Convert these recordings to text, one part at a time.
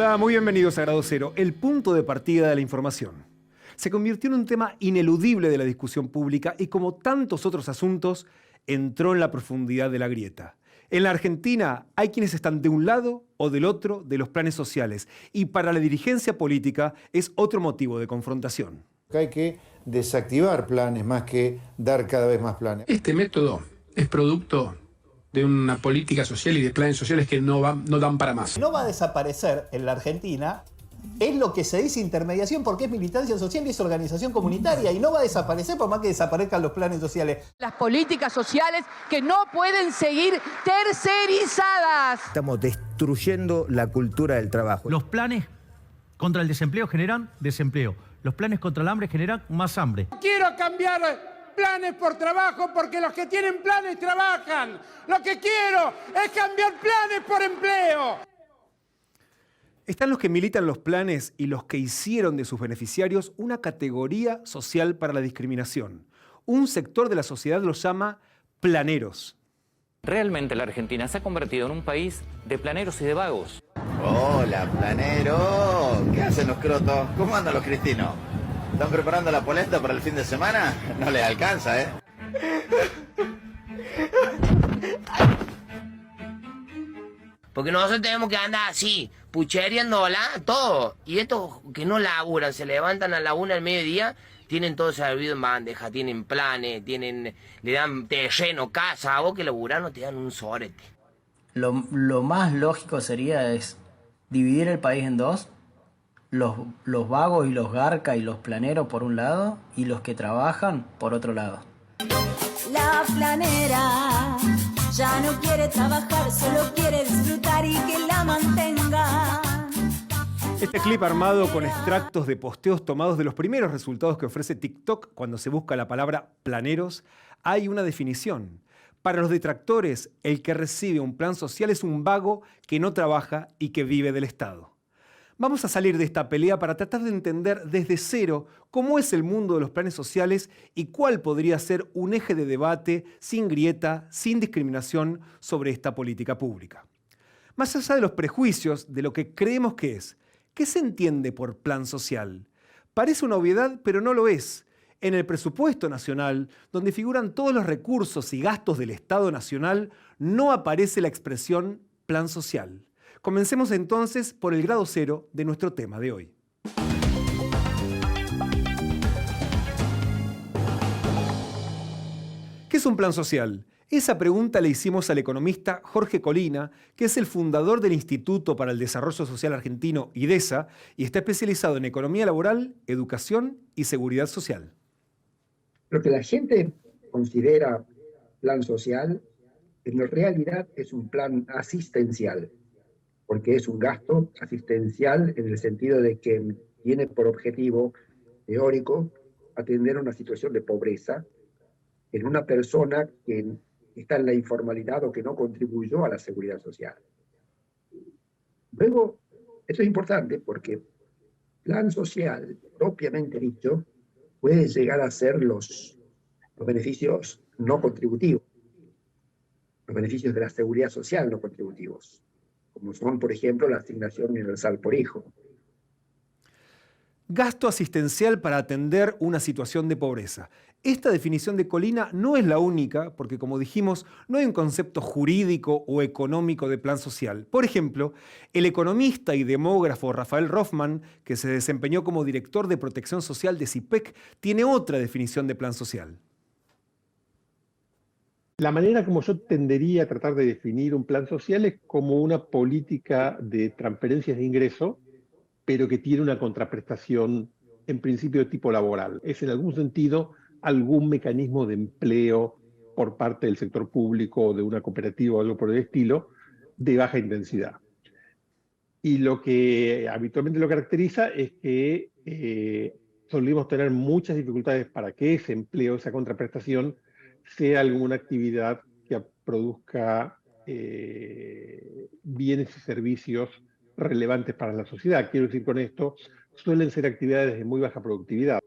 Hola, muy bienvenidos a Grado Cero, el punto de partida de la información. Se convirtió en un tema ineludible de la discusión pública y, como tantos otros asuntos, entró en la profundidad de la grieta. En la Argentina hay quienes están de un lado o del otro de los planes sociales, y para la dirigencia política es otro motivo de confrontación. Hay que desactivar planes más que dar cada vez más planes. Este método es producto de una política social y de planes sociales que no dan para más. No va a desaparecer en la Argentina, es lo que se dice intermediación porque es militancia social y es organización comunitaria, y no va a desaparecer por más que desaparezcan los planes sociales. Las políticas sociales que no pueden seguir tercerizadas. Estamos destruyendo la cultura del trabajo. Los planes contra el desempleo generan desempleo. Los planes contra el hambre generan más hambre. Quiero cambiar planes por trabajo porque los que tienen planes trabajan. Lo que quiero es cambiar planes por empleo. Están los que militan los planes y los que hicieron de sus beneficiarios una categoría social para la discriminación. Un sector de la sociedad los llama planeros. Realmente la Argentina se ha convertido en un país de planeros y de vagos. Hola, planero. ¿Qué hacen los crotos? ¿Cómo andan los cristinos? ¿Están preparando la polenta para el fin de semana? No les alcanza, ¿eh? Porque nosotros tenemos que andar así, pucheriándola, todo. Y estos que no laburan, se levantan a la 1 del mediodía, tienen todo servido en bandeja, tienen planes, le dan terreno, casa. A vos que laburás no te dan un sorete. Lo más lógico sería es dividir el país en dos. Los vagos y los garcas y los planeros por un lado y los que trabajan por otro lado. La planera ya no quiere trabajar, solo quiere disfrutar y que la mantengan. Este clip armado con extractos de posteos tomados de los primeros resultados que ofrece TikTok cuando se busca la palabra planeros, hay una definición. Para los detractores, el que recibe un plan social es un vago que no trabaja y que vive del Estado. Vamos a salir de esta pelea para tratar de entender desde cero cómo es el mundo de los planes sociales y cuál podría ser un eje de debate sin grieta, sin discriminación sobre esta política pública. Más allá de los prejuicios de lo que creemos que es, ¿qué se entiende por plan social? Parece una obviedad, pero no lo es. En el presupuesto nacional, donde figuran todos los recursos y gastos del Estado nacional, no aparece la expresión plan social. Comencemos entonces por el grado cero de nuestro tema de hoy. ¿Qué es un plan social? Esa pregunta le hicimos al economista Jorge Colina, que es el fundador del Instituto para el Desarrollo Social Argentino, IDESA, y está especializado en economía laboral, educación y seguridad social. Lo que la gente considera plan social, en realidad es un plan asistencial, porque es un gasto asistencial en el sentido de que tiene por objetivo teórico atender una situación de pobreza en una persona que está en la informalidad o que no contribuyó a la seguridad social. Luego, esto es importante porque plan social, propiamente dicho, puede llegar a ser los beneficios no contributivos, los beneficios de la seguridad social no contributivos, como son, por ejemplo, la asignación universal por hijo. Gasto asistencial para atender una situación de pobreza. Esta definición de Colina no es la única, porque como dijimos, no hay un concepto jurídico o económico de plan social. Por ejemplo, el economista y demógrafo Rafael Rothman, que se desempeñó como director de protección social de CIPEC, tiene otra definición de plan social. La manera como yo tendería a tratar de definir un plan social es como una política de transferencias de ingreso, pero que tiene una contraprestación en principio de tipo laboral. Es en algún sentido algún mecanismo de empleo por parte del sector público o de una cooperativa o algo por el estilo, de baja intensidad. Y lo que habitualmente lo caracteriza es que solemos tener muchas dificultades para que ese empleo, esa contraprestación, sea alguna actividad que produzca bienes y servicios relevantes para la sociedad. Quiero decir con esto, suelen ser actividades de muy baja productividad.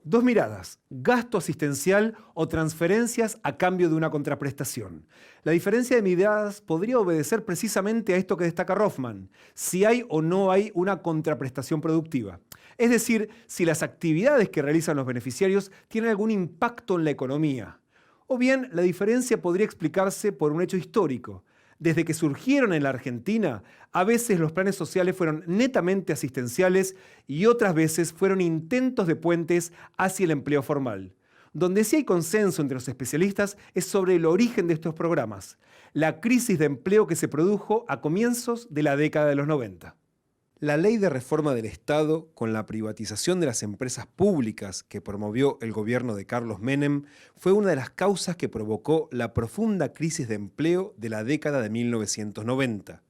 Dos miradas, gasto asistencial o transferencias a cambio de una contraprestación. La diferencia de miradas podría obedecer precisamente a esto que destaca Rothman, si hay o no hay una contraprestación productiva. Es decir, si las actividades que realizan los beneficiarios tienen algún impacto en la economía. O bien, la diferencia podría explicarse por un hecho histórico. Desde que surgieron en la Argentina, a veces los planes sociales fueron netamente asistenciales y otras veces fueron intentos de puentes hacia el empleo formal. Donde sí hay consenso entre los especialistas es sobre el origen de estos programas, la crisis de empleo que se produjo a comienzos de la década de los 90. La ley de reforma del Estado, con la privatización de las empresas públicas que promovió el gobierno de Carlos Menem, fue una de las causas que provocó la profunda crisis de empleo de la década de 1990.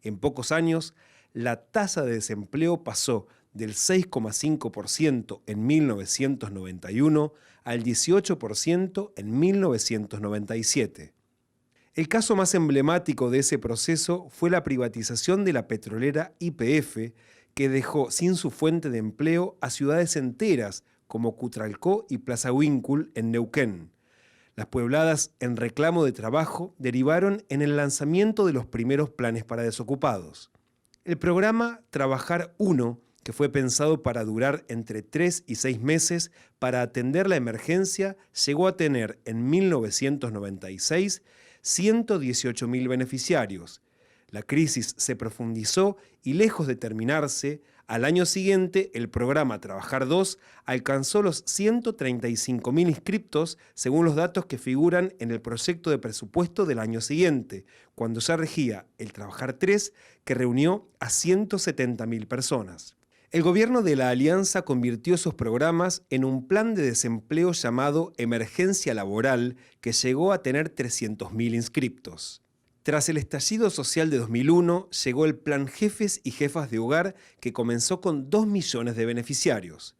En pocos años, la tasa de desempleo pasó del 6,5% en 1991 al 18% en 1997. El caso más emblemático de ese proceso fue la privatización de la petrolera YPF, que dejó sin su fuente de empleo a ciudades enteras como Cutralcó y Plaza Huíncul en Neuquén. Las puebladas en reclamo de trabajo derivaron en el lanzamiento de los primeros planes para desocupados. El programa Trabajar 1, que fue pensado para durar entre 3 y 6 meses para atender la emergencia, llegó a tener en 1996 118.000 beneficiarios. La crisis se profundizó y lejos de terminarse, al año siguiente el programa Trabajar 2 alcanzó los 135.000 inscriptos según los datos que figuran en el proyecto de presupuesto del año siguiente, cuando ya regía el Trabajar 3, que reunió a 170.000 personas. El gobierno de la Alianza convirtió esos programas en un plan de desempleo llamado Emergencia Laboral, que llegó a tener 300.000 inscriptos. Tras el estallido social de 2001, llegó el Plan Jefes y Jefas de Hogar, que comenzó con 2 millones de beneficiarios.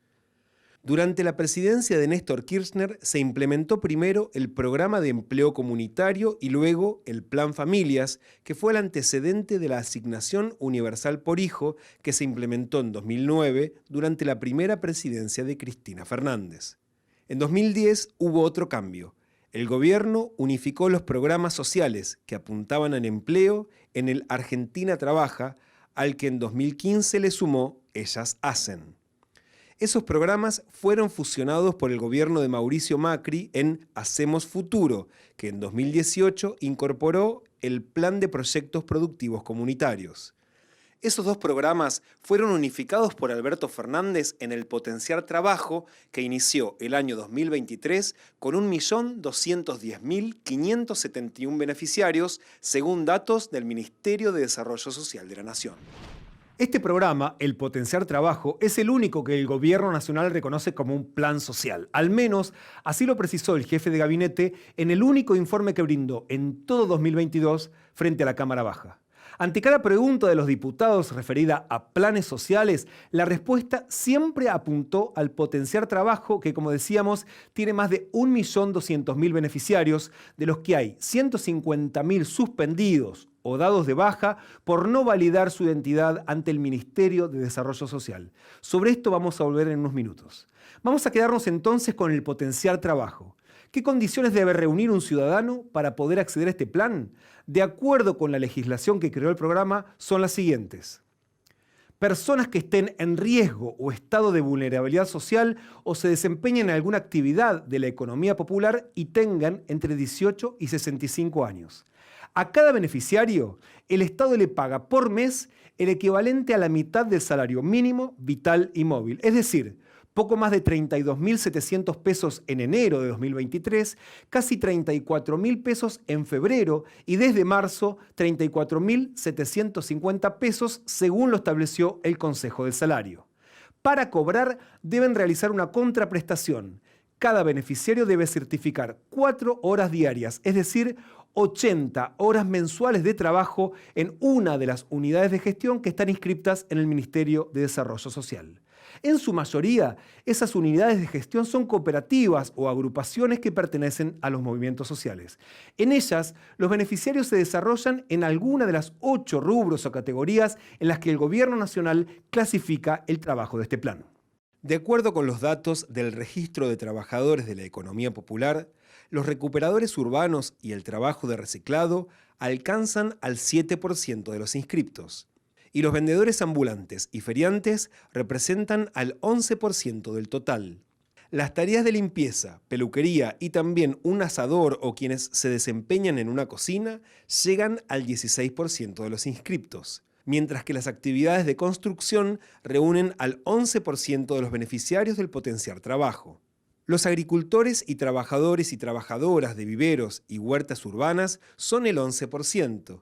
Durante la presidencia de Néstor Kirchner se implementó primero el Programa de Empleo Comunitario y luego el Plan Familias, que fue el antecedente de la Asignación Universal por Hijo, que se implementó en 2009 durante la primera presidencia de Cristina Fernández. En 2010 hubo otro cambio. El gobierno unificó los programas sociales que apuntaban al empleo en el Argentina Trabaja, al que en 2015 le sumó Ellas Hacen. Esos programas fueron fusionados por el gobierno de Mauricio Macri en Hacemos Futuro, que en 2018 incorporó el Plan de Proyectos Productivos Comunitarios. Esos dos programas fueron unificados por Alberto Fernández en el Potenciar Trabajo, que inició el año 2023 con 1.210.571 beneficiarios, según datos del Ministerio de Desarrollo Social de la Nación. Este programa, el Potenciar Trabajo, es el único que el Gobierno Nacional reconoce como un plan social. Al menos así lo precisó el jefe de gabinete en el único informe que brindó en todo 2022 frente a la Cámara Baja. Ante cada pregunta de los diputados referida a planes sociales, la respuesta siempre apuntó al Potenciar Trabajo, que, como decíamos, tiene más de 1.200.000 beneficiarios, de los que hay 150.000 suspendidos o dados de baja por no validar su identidad ante el Ministerio de Desarrollo Social. Sobre esto vamos a volver en unos minutos. Vamos a quedarnos entonces con el Potenciar Trabajo. ¿Qué condiciones debe reunir un ciudadano para poder acceder a este plan? De acuerdo con la legislación que creó el programa, son las siguientes. Personas que estén en riesgo o estado de vulnerabilidad social o se desempeñen en alguna actividad de la economía popular y tengan entre 18 y 65 años. A cada beneficiario, el Estado le paga por mes el equivalente a la mitad del salario mínimo, vital y móvil. Es decir, poco más de 32.700 pesos en enero de 2023, casi 34.000 pesos en febrero y desde marzo 34.750 pesos según lo estableció el Consejo del Salario. Para cobrar deben realizar una contraprestación. Cada beneficiario debe certificar 4 horas diarias, es decir, 80 horas mensuales de trabajo en una de las unidades de gestión que están inscriptas en el Ministerio de Desarrollo Social. En su mayoría, esas unidades de gestión son cooperativas o agrupaciones que pertenecen a los movimientos sociales. En ellas, los beneficiarios se desarrollan en alguna de las 8 rubros o categorías en las que el Gobierno Nacional clasifica el trabajo de este plan. De acuerdo con los datos del Registro de Trabajadores de la Economía Popular, los recuperadores urbanos y el trabajo de reciclado alcanzan al 7% de los inscriptos, y los vendedores ambulantes y feriantes representan al 11% del total. Las tareas de limpieza, peluquería y también un asador o quienes se desempeñan en una cocina llegan al 16% de los inscriptos, mientras que las actividades de construcción reúnen al 11% de los beneficiarios del Potenciar Trabajo. Los agricultores y trabajadoras de viveros y huertas urbanas son el 11%,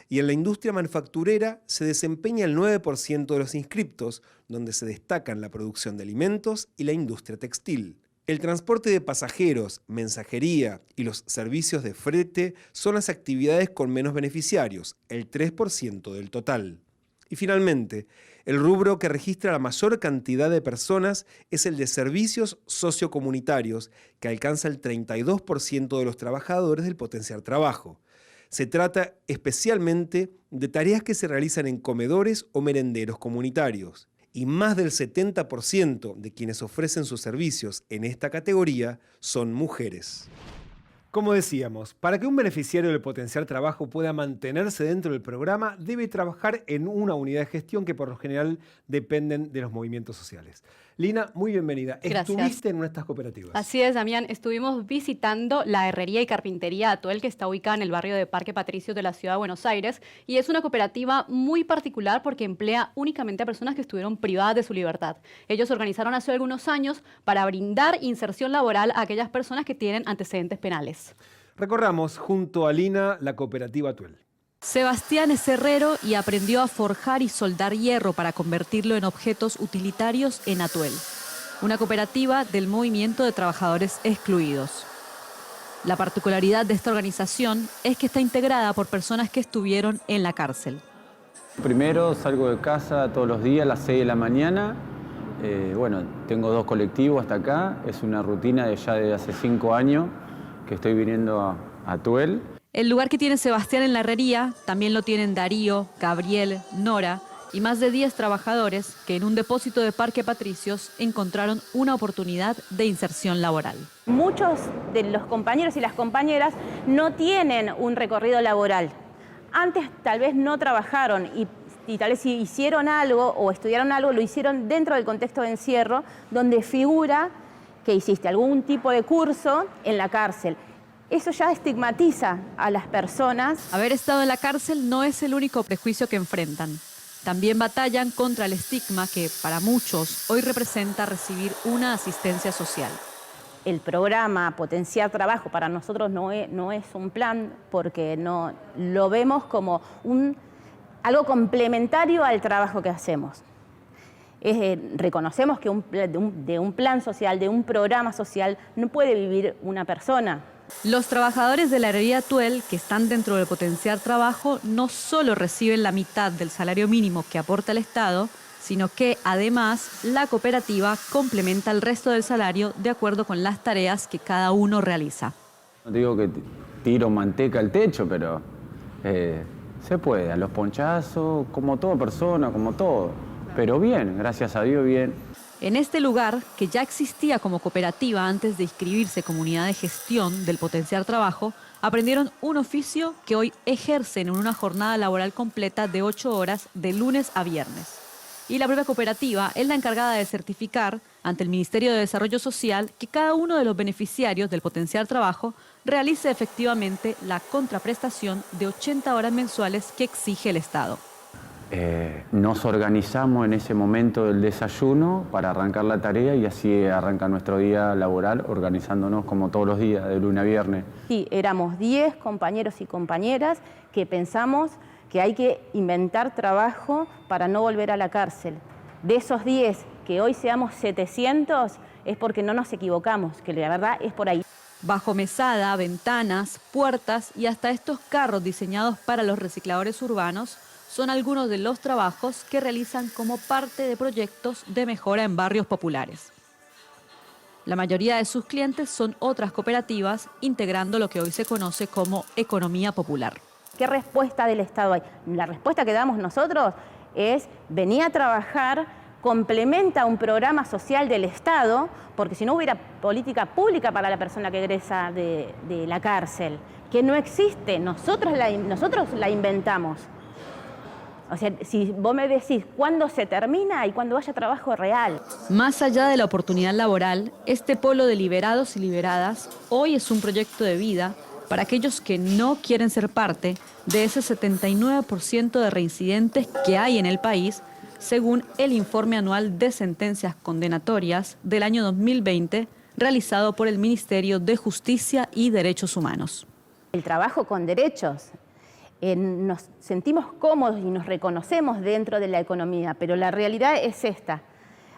y en la industria manufacturera se desempeña el 9% de los inscriptos, donde se destacan la producción de alimentos y la industria textil. El transporte de pasajeros, mensajería y los servicios de frete son las actividades con menos beneficiarios, el 3% del total. Y finalmente, el rubro que registra la mayor cantidad de personas es el de servicios sociocomunitarios, que alcanza el 32% de los trabajadores del Potenciar Trabajo. Se trata especialmente de tareas que se realizan en comedores o merenderos comunitarios, y más del 70% de quienes ofrecen sus servicios en esta categoría son mujeres. Como decíamos, para que un beneficiario del Potenciar Trabajo pueda mantenerse dentro del programa, debe trabajar en una unidad de gestión que por lo general dependen de los movimientos sociales. Lina, muy bienvenida. Gracias. Estuviste en nuestras cooperativas. Así es, Damián. Estuvimos visitando la herrería y carpintería Atuel, que está ubicada en el barrio de Parque Patricio de la ciudad de Buenos Aires, y es una cooperativa muy particular porque emplea únicamente a personas que estuvieron privadas de su libertad. Ellos se organizaron hace algunos años para brindar inserción laboral a aquellas personas que tienen antecedentes penales. Recorramos junto a Lina la cooperativa Atuel. Sebastián es herrero y aprendió a forjar y soldar hierro para convertirlo en objetos utilitarios en Atuel, una cooperativa del movimiento de trabajadores excluidos. La particularidad de esta organización es que está integrada por personas que estuvieron en la cárcel. Primero salgo de casa todos los días a las 6 de la mañana. Tengo 2 colectivos hasta acá. Es una rutina de ya de hace 5 años que estoy viniendo a Atuel. El lugar que tiene Sebastián en la herrería también lo tienen Darío, Gabriel, Nora y más de 10 trabajadores que en un depósito de Parque Patricios encontraron una oportunidad de inserción laboral. Muchos de los compañeros y las compañeras no tienen un recorrido laboral. Antes tal vez no trabajaron y tal vez si hicieron algo o estudiaron algo, lo hicieron dentro del contexto de encierro, donde figura que hiciste algún tipo de curso en la cárcel. Eso ya estigmatiza a las personas. Haber estado en la cárcel no es el único prejuicio que enfrentan. También batallan contra el estigma que, para muchos, hoy representa recibir una asistencia social. El programa Potenciar Trabajo para nosotros no es un plan porque no lo vemos como algo complementario al trabajo que hacemos. Reconocemos que de un plan social, de un programa social, no puede vivir una persona. Los trabajadores de la herrería Atuel, que están dentro del Potenciar Trabajo, no solo reciben la mitad del salario mínimo que aporta el Estado, sino que además la cooperativa complementa el resto del salario de acuerdo con las tareas que cada uno realiza. No digo que tiro manteca al techo, pero se puede, a los ponchazos, como toda persona, como todo. Pero bien, gracias a Dios, bien. En este lugar, que ya existía como cooperativa antes de inscribirse como unidad de gestión del Potenciar Trabajo, aprendieron un oficio que hoy ejercen en una jornada laboral completa de 8 horas de lunes a viernes. Y la propia cooperativa es la encargada de certificar ante el Ministerio de Desarrollo Social que cada uno de los beneficiarios del Potenciar Trabajo realice efectivamente la contraprestación de 80 horas mensuales que exige el Estado. Nos organizamos en ese momento del desayuno para arrancar la tarea y así arranca nuestro día laboral, organizándonos como todos los días, de lunes a viernes. Sí, éramos 10 compañeros y compañeras que pensamos que hay que inventar trabajo para no volver a la cárcel. De esos 10, que hoy seamos 700, es porque no nos equivocamos, que la verdad es por ahí. Bajo mesada, ventanas, puertas y hasta estos carros diseñados para los recicladores urbanos son algunos de los trabajos que realizan como parte de proyectos de mejora en barrios populares. La mayoría de sus clientes son otras cooperativas, integrando lo que hoy se conoce como economía popular. ¿Qué respuesta del Estado hay? La respuesta que damos nosotros es venir a trabajar complementa un programa social del Estado, porque si no hubiera política pública para la persona que egresa de la cárcel, que no existe, nosotros la inventamos. O sea, si vos me decís cuándo se termina y cuándo haya trabajo real. Más allá de la oportunidad laboral, este polo de liberados y liberadas hoy es un proyecto de vida para aquellos que no quieren ser parte de ese 79% de reincidentes que hay en el país, según el informe anual de sentencias condenatorias del año 2020 realizado por el Ministerio de Justicia y Derechos Humanos. El trabajo con derechos. Nos sentimos cómodos y nos reconocemos dentro de la economía, pero la realidad es esta.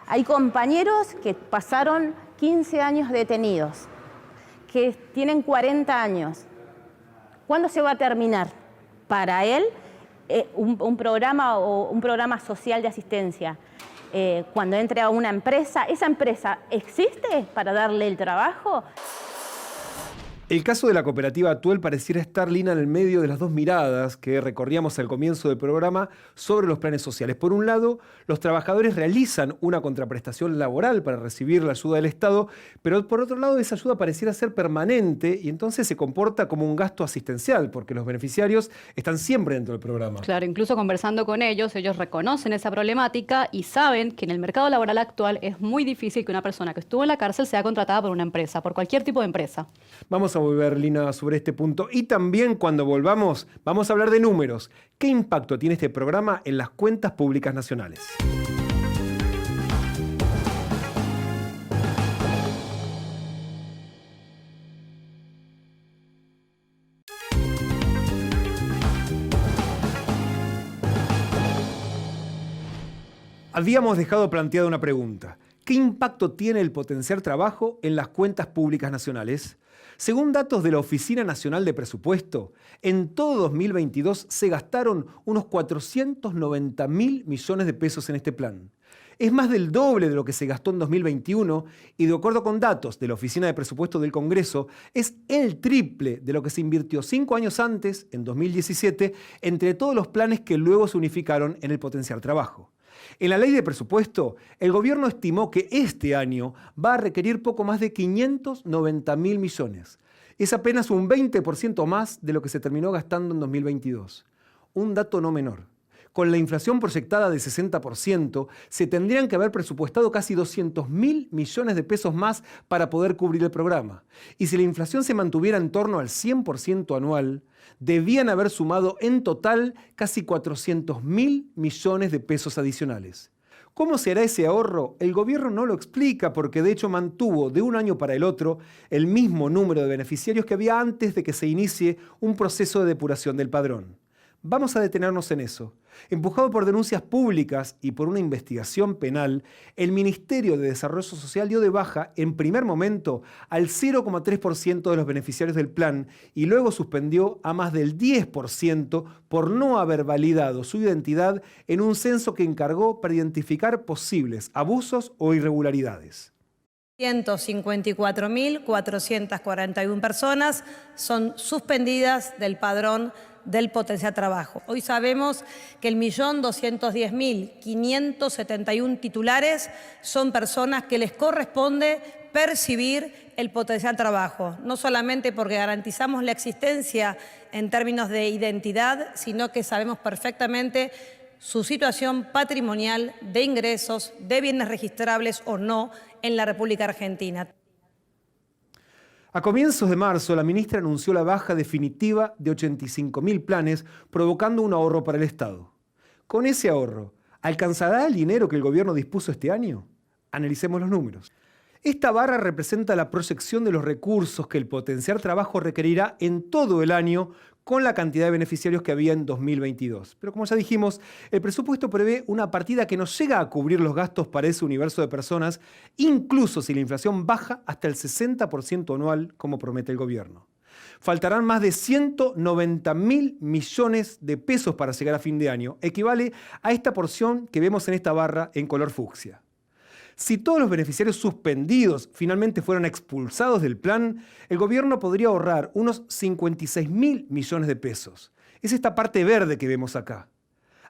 Hay compañeros que pasaron 15 años detenidos, que tienen 40 años. ¿Cuándo se va a terminar para él un programa social de asistencia? Cuando entre a una empresa, ¿esa empresa existe para darle el trabajo? El caso de la cooperativa Atuel pareciera estar, Lina, en el medio de las dos miradas que recorríamos al comienzo del programa sobre los planes sociales. Por un lado, los trabajadores realizan una contraprestación laboral para recibir la ayuda del Estado, pero por otro lado esa ayuda pareciera ser permanente y entonces se comporta como un gasto asistencial, porque los beneficiarios están siempre dentro del programa. Claro, incluso conversando con ellos reconocen esa problemática y saben que en el mercado laboral actual es muy difícil que una persona que estuvo en la cárcel sea contratada por una empresa, por cualquier tipo de empresa. Vamos a volver, Lina, sobre este punto. Y también cuando volvamos, vamos a hablar de números. ¿Qué impacto tiene este programa en las cuentas públicas nacionales? Habíamos dejado planteada una pregunta. ¿Qué impacto tiene el potenciar trabajo en las cuentas públicas nacionales? Según datos de la Oficina Nacional de Presupuesto, en todo 2022 se gastaron unos 490.000 millones de pesos en este plan. Es más del doble de lo que se gastó en 2021 y, de acuerdo con datos de la Oficina de Presupuesto del Congreso, es el triple de lo que se invirtió 5 años antes, en 2017, entre todos los planes que luego se unificaron en el potenciar trabajo. En la ley de presupuesto, el gobierno estimó que este año va a requerir poco más de 590.000 millones. Es apenas un 20% más de lo que se terminó gastando en 2022. Un dato no menor. Con la inflación proyectada de 60%, se tendrían que haber presupuestado casi 200.000 millones de pesos más para poder cubrir el programa. Y si la inflación se mantuviera en torno al 100% anual, debían haber sumado en total casi 400.000 millones de pesos adicionales. ¿Cómo se hará ese ahorro? El gobierno no lo explica porque de hecho mantuvo de un año para el otro el mismo número de beneficiarios que había antes de que se inicie un proceso de depuración del padrón. Vamos a detenernos en eso. Empujado por denuncias públicas y por una investigación penal, el Ministerio de Desarrollo Social dio de baja en primer momento al 0,3% de los beneficiarios del plan y luego suspendió a más del 10% por no haber validado su identidad en un censo que encargó para identificar posibles abusos o irregularidades. 154.441 personas son suspendidas del padrón del potencial trabajo. Hoy sabemos que el 1.210.571 titulares son personas que les corresponde percibir el potencial trabajo, no solamente porque garantizamos la existencia en términos de identidad, sino que sabemos perfectamente su situación patrimonial, de ingresos, de bienes registrables o no en la República Argentina. A comienzos de marzo, la ministra anunció la baja definitiva de 85.000 planes, provocando un ahorro para el Estado. Con ese ahorro, ¿alcanzará el dinero que el gobierno dispuso este año? Analicemos los números. Esta barra representa la proyección de los recursos que el potenciar trabajo requerirá en todo el año con la cantidad de beneficiarios que había en 2022. Pero como ya dijimos, el presupuesto prevé una partida que no llega a cubrir los gastos para ese universo de personas, incluso si la inflación baja hasta el 60% anual, como promete el gobierno. Faltarán más de 190.000 millones de pesos para llegar a fin de año. Equivale a esta porción que vemos en esta barra en color fucsia. Si todos los beneficiarios suspendidos finalmente fueran expulsados del plan, el gobierno podría ahorrar unos 56.000 millones de pesos. Es esta parte verde que vemos acá.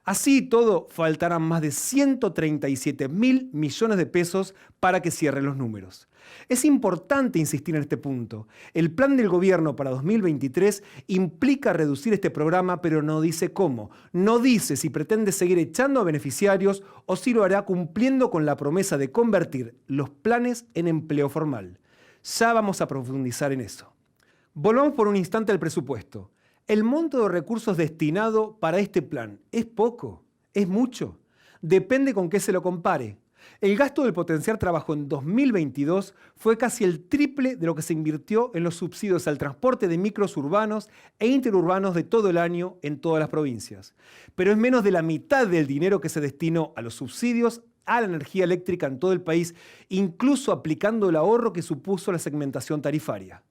Así y todo, faltarán más de 137.000 millones de pesos para que cierren los números. Es importante insistir en este punto. El plan del gobierno para 2023 implica reducir este programa, pero no dice cómo. No dice si pretende seguir echando a beneficiarios o si lo hará cumpliendo con la promesa de convertir los planes en empleo formal. Ya vamos a profundizar en eso. Volvamos por un instante al presupuesto. ¿El monto de recursos destinado para este plan es poco? ¿Es mucho? Depende con qué se lo compare. El gasto del potenciar trabajo en 2022 fue casi el triple de lo que se invirtió en los subsidios al transporte de micros urbanos e interurbanos de todo el año en todas las provincias. Pero es menos de la mitad del dinero que se destinó a los subsidios a la energía eléctrica en todo el país, incluso aplicando el ahorro que supuso la segmentación tarifaria.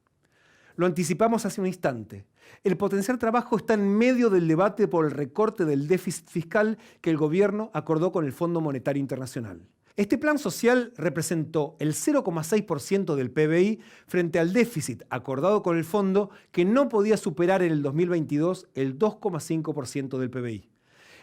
Lo anticipamos hace un instante. El potenciar trabajo está en medio del debate por el recorte del déficit fiscal que el gobierno acordó con el Fondo Monetario Internacional. Este plan social representó el 0,6% del PBI frente al déficit acordado con el fondo que no podía superar en el 2022 el 2,5% del PBI.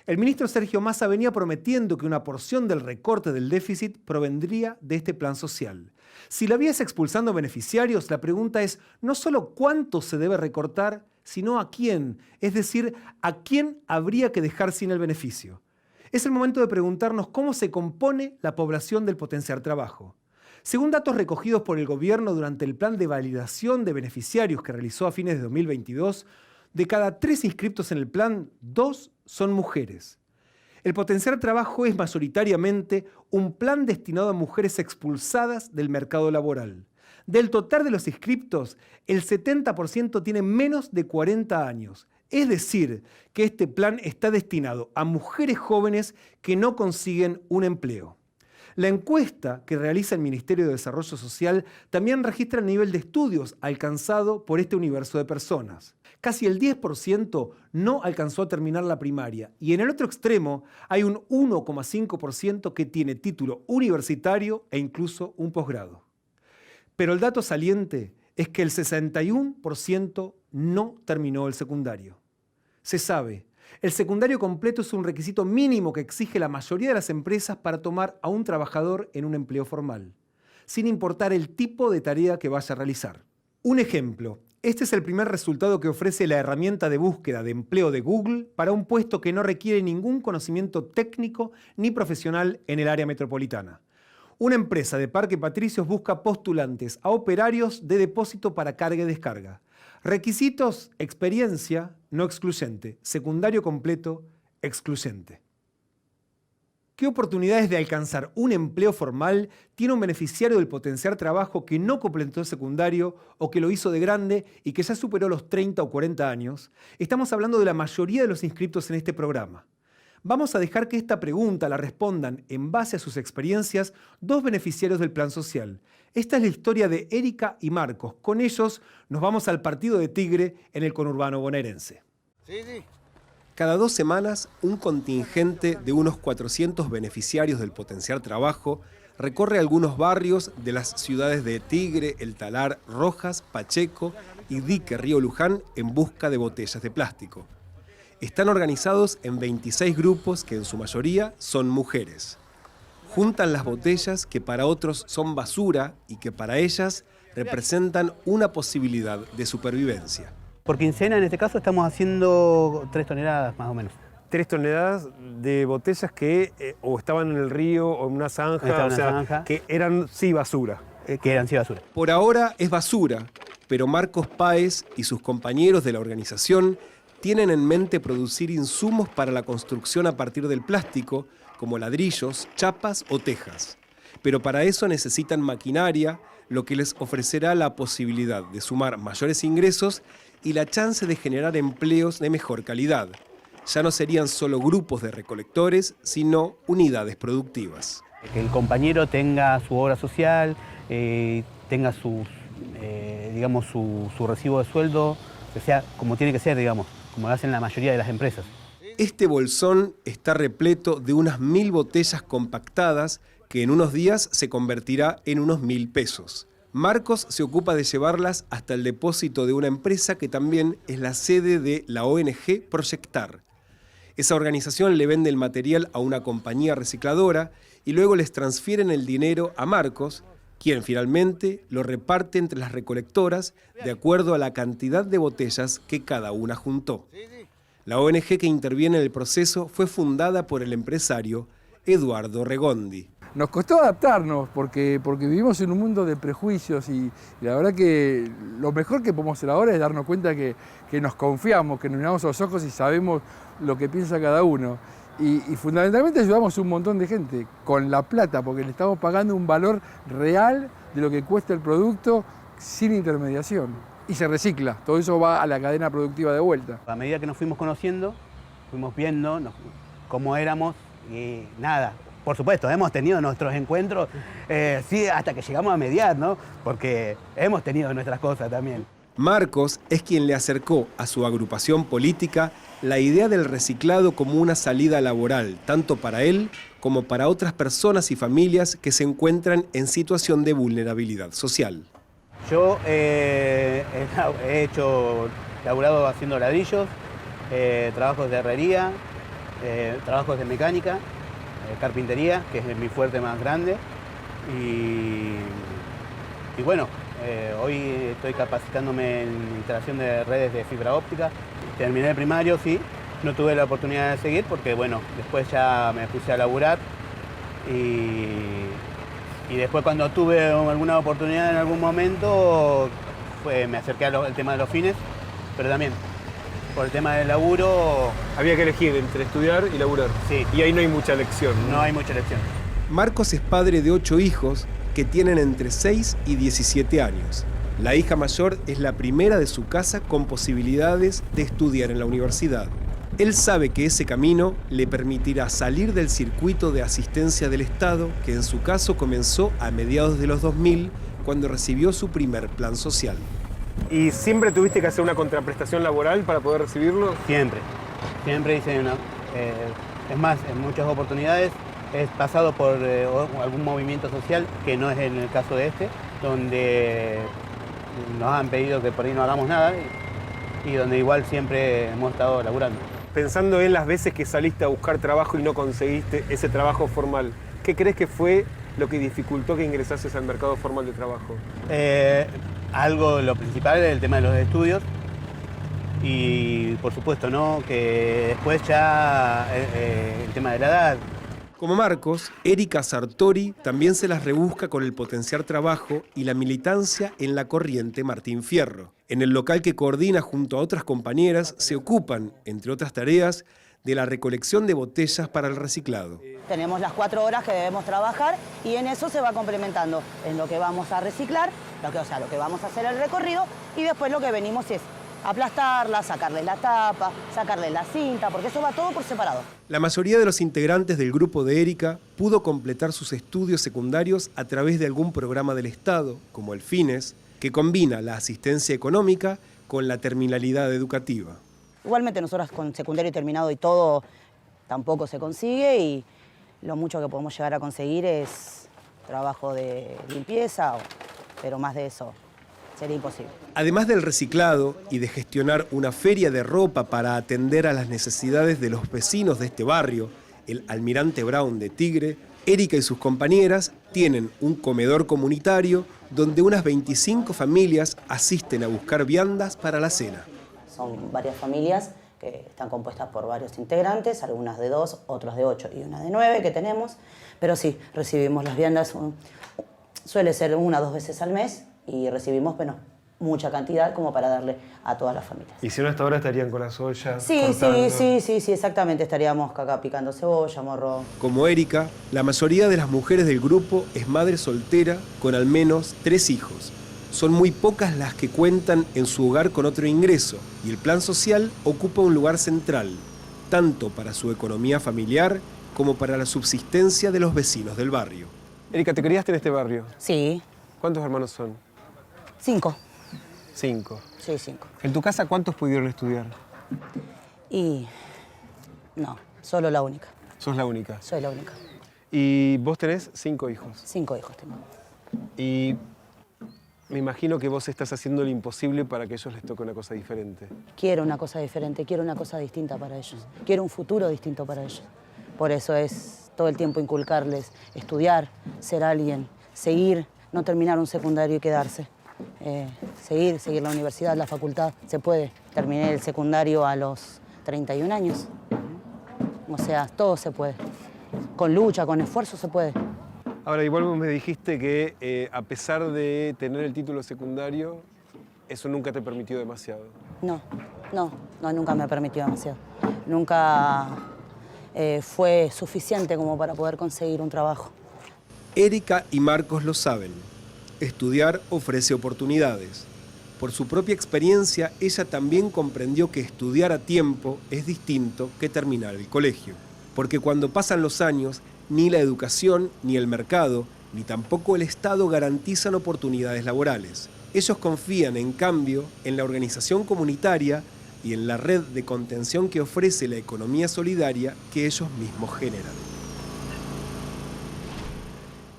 El ministro Sergio Massa venía prometiendo que una porción del recorte del déficit provendría de este plan social. Si la vía es expulsando beneficiarios, la pregunta es no solo cuánto se debe recortar, sino a quién, es decir, a quién habría que dejar sin el beneficio. Es el momento de preguntarnos cómo se compone la población del potenciar trabajo. Según datos recogidos por el gobierno durante el plan de validación de beneficiarios que realizó a fines de 2022, de cada 3 inscriptos en el plan, 2 son mujeres. El potenciar trabajo es mayoritariamente un plan destinado a mujeres expulsadas del mercado laboral. Del total de los inscriptos, el 70% tiene menos de 40 años. Es decir, que este plan está destinado a mujeres jóvenes que no consiguen un empleo. La encuesta que realiza el Ministerio de Desarrollo Social también registra el nivel de estudios alcanzado por este universo de personas. Casi el 10% no alcanzó a terminar la primaria y en el otro extremo hay un 1,5% que tiene título universitario e incluso un posgrado. Pero el dato saliente es que el 61% no terminó el secundario. Se sabe, el secundario completo es un requisito mínimo que exige la mayoría de las empresas para tomar a un trabajador en un empleo formal, sin importar el tipo de tarea que vaya a realizar. Un ejemplo, este es el primer resultado que ofrece la herramienta de búsqueda de empleo de Google para un puesto que no requiere ningún conocimiento técnico ni profesional en el área metropolitana. Una empresa de Parque Patricios busca postulantes a operarios de depósito para carga y descarga. Requisitos: experiencia, no excluyente. Secundario completo, excluyente. ¿Qué oportunidades de alcanzar un empleo formal tiene un beneficiario del potenciar trabajo que no completó el secundario o que lo hizo de grande y que ya superó los 30 o 40 años? Estamos hablando de la mayoría de los inscriptos en este programa. Vamos a dejar que esta pregunta la respondan en base a sus experiencias 2 beneficiarios del plan social. Esta es la historia de Erika y Marcos. Con ellos nos vamos al partido de Tigre en el conurbano bonaerense. Cada 2 semanas, un contingente de unos 400 beneficiarios del potenciar trabajo recorre algunos barrios de las ciudades de Tigre, El Talar, Rojas, Pacheco y Dique, Río Luján en busca de botellas de plástico. Están organizados en 26 grupos que en su mayoría son mujeres. Juntan las botellas que para otros son basura y que para ellas representan una posibilidad de supervivencia. Por quincena, en este caso, estamos haciendo 3 toneladas más o menos. 3 toneladas de botellas que o estaban en el río o en una zanja, que eran sí basura. Por ahora es basura, pero Marcos Páez y sus compañeros de la organización tienen en mente producir insumos para la construcción a partir del plástico, como ladrillos, chapas o tejas. Pero para eso necesitan maquinaria, lo que les ofrecerá la posibilidad de sumar mayores ingresos y la chance de generar empleos de mejor calidad. Ya no serían solo grupos de recolectores, sino unidades productivas. Que el compañero tenga su obra social, tenga su recibo de sueldo, que sea como tiene que ser, digamos, como lo hacen la mayoría de las empresas. Este bolsón está repleto de unas 1000 botellas compactadas que en unos días se convertirá en unos 1000 pesos. Marcos se ocupa de llevarlas hasta el depósito de una empresa que también es la sede de la ONG Proyectar. Esa organización le vende el material a una compañía recicladora y luego les transfieren el dinero a Marcos, quien finalmente lo reparte entre las recolectoras de acuerdo a la cantidad de botellas que cada una juntó. La ONG que interviene en el proceso fue fundada por el empresario Eduardo Regondi. Nos costó adaptarnos porque vivimos en un mundo de prejuicios y la verdad que lo mejor que podemos hacer ahora es darnos cuenta que nos confiamos, que nos miramos a los ojos y sabemos lo que piensa cada uno. Y fundamentalmente ayudamos a un montón de gente con la plata, porque le estamos pagando un valor real de lo que cuesta el producto sin intermediación. Y se recicla, todo eso va a la cadena productiva de vuelta. A medida que nos fuimos conociendo, fuimos viendo cómo éramos y nada. Por supuesto, hemos tenido nuestros encuentros, sí, hasta que llegamos a mediar, ¿no? Porque hemos tenido nuestras cosas también. Marcos es quien le acercó a su agrupación política la idea del reciclado como una salida laboral, tanto para él como para otras personas y familias que se encuentran en situación de vulnerabilidad social. Yo he laburado haciendo ladrillos, trabajos de herrería, trabajos de mecánica, carpintería, que es mi fuerte más grande, y bueno, hoy estoy capacitándome en instalación de redes de fibra óptica. Terminé el primario, sí, no tuve la oportunidad de seguir porque bueno, después ya me puse a laburar y después cuando tuve alguna oportunidad en algún momento me acerqué al tema de los fines, pero también por el tema del laburo... Había que elegir entre estudiar y laburar. Sí. Y ahí no hay mucha elección. No hay mucha elección. Marcos es padre de 8 hijos que tienen entre 6 y 17 años. La hija mayor es la primera de su casa con posibilidades de estudiar en la universidad. Él sabe que ese camino le permitirá salir del circuito de asistencia del Estado, que en su caso comenzó a mediados de los 2000, cuando recibió su primer plan social. ¿Y siempre tuviste que hacer una contraprestación laboral para poder recibirlo? Siempre. Siempre hice una... es más, en muchas oportunidades he pasado por algún movimiento social, que no es en el caso de este, donde nos han pedido que por ahí no hagamos nada y donde igual siempre hemos estado laburando. Pensando en las veces que saliste a buscar trabajo y no conseguiste ese trabajo formal, ¿qué crees que fue lo que dificultó que ingresases al mercado formal de trabajo? Lo principal es el tema de los estudios y por supuesto, ¿no?, que después ya el tema de la edad. Como Marcos, Erika Sartori también se las rebusca con el potenciar trabajo y la militancia en la corriente Martín Fierro. En el local que coordina junto a otras compañeras se ocupan, entre otras tareas, de la recolección de botellas para el reciclado. Tenemos las 4 horas que debemos trabajar y en eso se va complementando en lo que vamos a reciclar, lo que vamos a hacer el recorrido y después lo que venimos es aplastarla, sacarle la tapa, sacarle la cinta, porque eso va todo por separado. La mayoría de los integrantes del grupo de Erika pudo completar sus estudios secundarios a través de algún programa del Estado, como el FINES, que combina la asistencia económica con la terminalidad educativa. Igualmente nosotros con secundario terminado y todo tampoco se consigue y lo mucho que podemos llegar a conseguir es trabajo de limpieza, pero más de eso sería imposible. Además del reciclado y de gestionar una feria de ropa para atender a las necesidades de los vecinos de este barrio, el Almirante Brown de Tigre, Erika y sus compañeras tienen un comedor comunitario donde unas 25 familias asisten a buscar viandas para la cena. Son varias familias que están compuestas por varios integrantes, algunas de 2, otros de 8 y una de 9 que tenemos, pero sí, recibimos las viandas, suele ser 1 o 2 veces al mes y recibimos, bueno, mucha cantidad como para darle a todas las familias. ¿Y si no, hasta ahora estarían con las ollas? Sí, exactamente, estaríamos acá picando cebolla, morro. Como Erika, la mayoría de las mujeres del grupo es madre soltera con al menos 3 hijos. Son muy pocas las que cuentan en su hogar con otro ingreso y el plan social ocupa un lugar central, tanto para su economía familiar como para la subsistencia de los vecinos del barrio. Erika, ¿te criaste en este barrio? Sí. ¿Cuántos hermanos son? 5. 5. Sí, 5. ¿En tu casa cuántos pudieron estudiar? Y no, solo la única. ¿Sos la única? Soy la única. ¿Y vos tenés 5 hijos? 5 hijos tengo. ¿Y Me imagino que vos estás haciendo lo imposible para que a ellos les toque una cosa diferente. Quiero una cosa diferente, quiero una cosa distinta para ellos. Quiero un futuro distinto para ellos. Por eso es todo el tiempo inculcarles, estudiar, ser alguien, seguir, no terminar un secundario y quedarse. Seguir la universidad, la facultad. Se puede. Terminé el secundario a los 31 años. O sea, todo se puede. Con lucha, con esfuerzo se puede. Ahora, igual vos me dijiste que a pesar de tener el título secundario, eso nunca te permitió demasiado. No, nunca me permitió demasiado. Nunca fue suficiente como para poder conseguir un trabajo. Erika y Marcos lo saben. Estudiar ofrece oportunidades. Por su propia experiencia, ella también comprendió que estudiar a tiempo es distinto que terminar el colegio. Porque cuando pasan los años, ni la educación, ni el mercado, ni tampoco el Estado garantizan oportunidades laborales. Ellos confían, en cambio, en la organización comunitaria y en la red de contención que ofrece la economía solidaria que ellos mismos generan.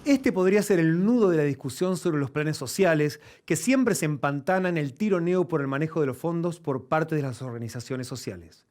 Este podría ser el nudo de la discusión sobre los planes sociales, que siempre se empantana en el tironeo por el manejo de los fondos por parte de las organizaciones sociales.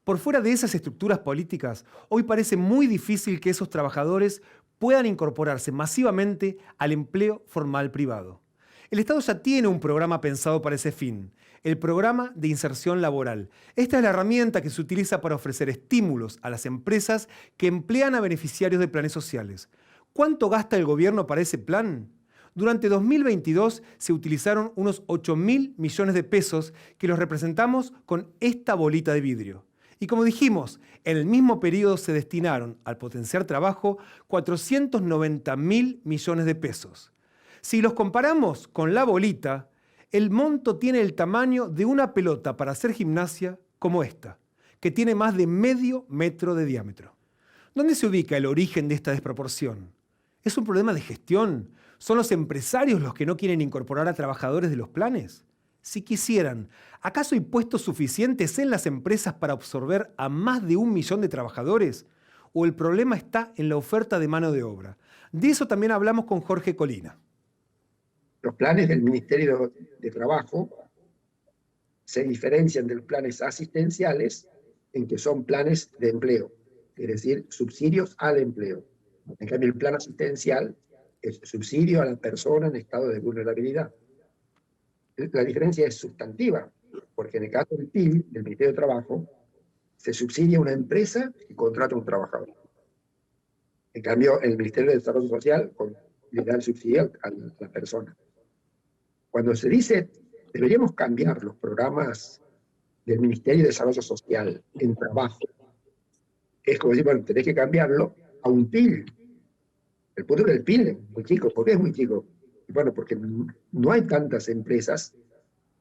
Por fuera de esas estructuras políticas, hoy parece muy difícil que esos trabajadores puedan incorporarse masivamente al empleo formal privado. El Estado ya tiene un programa pensado para ese fin, el Programa de Inserción Laboral. Esta es la herramienta que se utiliza para ofrecer estímulos a las empresas que emplean a beneficiarios de planes sociales. ¿Cuánto gasta el gobierno para ese plan? Durante 2022 se utilizaron unos 8.000 millones de pesos que los representamos con esta bolita de vidrio. Y como dijimos, en el mismo periodo se destinaron al potenciar trabajo 490.000 millones de pesos. Si los comparamos con la bolita, el monto tiene el tamaño de una pelota para hacer gimnasia como esta, que tiene más de medio metro de diámetro. ¿Dónde se ubica el origen de esta desproporción? ¿Es un problema de gestión? ¿Son los empresarios los que no quieren incorporar a trabajadores de los planes? Si quisieran, ¿acaso hay puestos suficientes en las empresas para absorber a más de 1 millón de trabajadores? ¿O el problema está en la oferta de mano de obra? De eso también hablamos con Jorge Colina. Los planes del Ministerio de Trabajo se diferencian de los planes asistenciales en que son planes de empleo, es decir, subsidios al empleo. En cambio, el plan asistencial es subsidio a la persona en estado de vulnerabilidad. La diferencia es sustantiva, porque en el caso del PIL, del Ministerio de Trabajo, se subsidia a una empresa que contrata a un trabajador. En cambio, el Ministerio de Desarrollo Social le da el subsidio a la persona. Cuando se dice, deberíamos cambiar los programas del Ministerio de Desarrollo Social en trabajo, es como decir, bueno, tenés que cambiarlo a un PIL. El punto del PIL es muy chico. ¿Por qué es muy chico? Bueno, porque no hay tantas empresas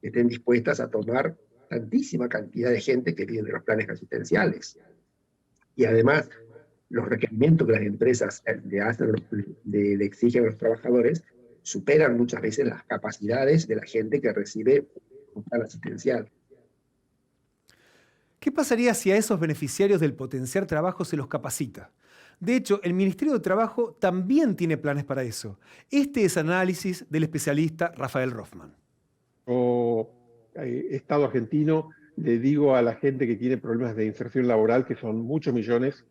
que estén dispuestas a tomar tantísima cantidad de gente que viene de los planes asistenciales. Y además, los requerimientos que las empresas le exigen a los trabajadores superan muchas veces las capacidades de la gente que recibe un plan asistencial. ¿Qué pasaría si a esos beneficiarios del potenciar trabajo se los capacita? De hecho, el Ministerio de Trabajo también tiene planes para eso. Este es análisis del especialista Rafael Rothman. Estado argentino, le digo a la gente que tiene problemas de inserción laboral, que son muchos millones,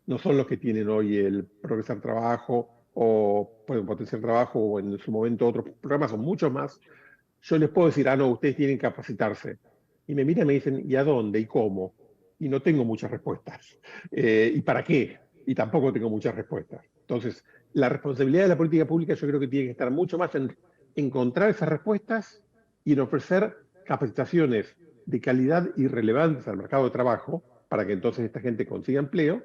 no son los que tienen hoy el Progresar Trabajo o Potenciar Trabajo o en su momento otros programas, son muchos más. Yo les puedo decir, no, ustedes tienen que capacitarse. Y me miran y me dicen, ¿y a dónde? ¿Y cómo? Y no tengo muchas respuestas. ¿Y para qué? Y tampoco tengo muchas respuestas. Entonces, la responsabilidad de la política pública yo creo que tiene que estar mucho más en encontrar esas respuestas y en ofrecer capacitaciones de calidad y relevantes al mercado de trabajo para que entonces esta gente consiga empleo,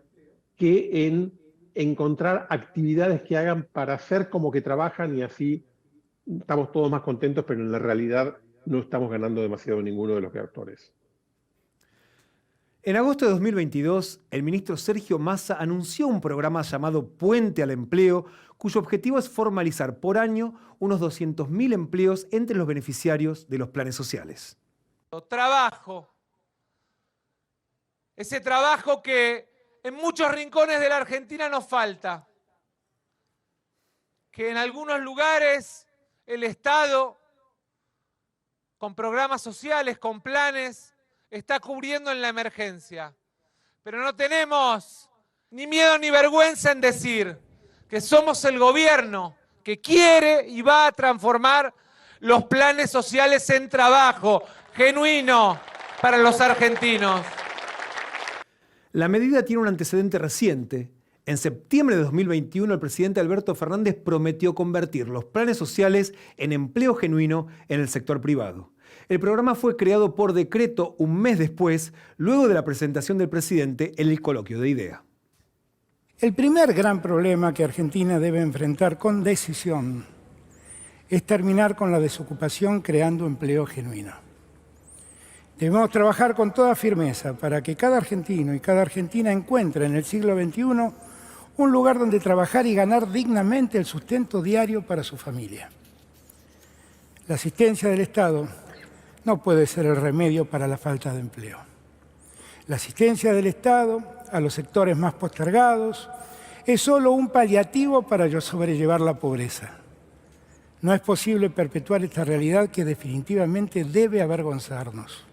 que en encontrar actividades que hagan para hacer como que trabajan y así estamos todos más contentos, pero en la realidad no estamos ganando demasiado ninguno de los actores. En agosto de 2022, el ministro Sergio Massa anunció un programa llamado Puente al Empleo, cuyo objetivo es formalizar por año unos 200.000 empleos entre los beneficiarios de los planes sociales. Trabajo. Ese trabajo que en muchos rincones de la Argentina nos falta. Que en algunos lugares el Estado, con programas sociales, con planes, está cubriendo en la emergencia. Pero no tenemos ni miedo ni vergüenza en decir que somos el gobierno que quiere y va a transformar los planes sociales en trabajo genuino para los argentinos. La medida tiene un antecedente reciente. En septiembre de 2021, el presidente Alberto Fernández prometió convertir los planes sociales en empleo genuino en el sector privado. El programa fue creado por decreto un mes después, luego de la presentación del presidente en el coloquio de IDEA. El primer gran problema que Argentina debe enfrentar con decisión es terminar con la desocupación creando empleo genuino. Debemos trabajar con toda firmeza para que cada argentino y cada argentina encuentre en el siglo XXI un lugar donde trabajar y ganar dignamente el sustento diario para su familia. La asistencia del Estado no puede ser el remedio para la falta de empleo. La asistencia del Estado a los sectores más postergados es solo un paliativo para sobrellevar la pobreza. No es posible perpetuar esta realidad que definitivamente debe avergonzarnos.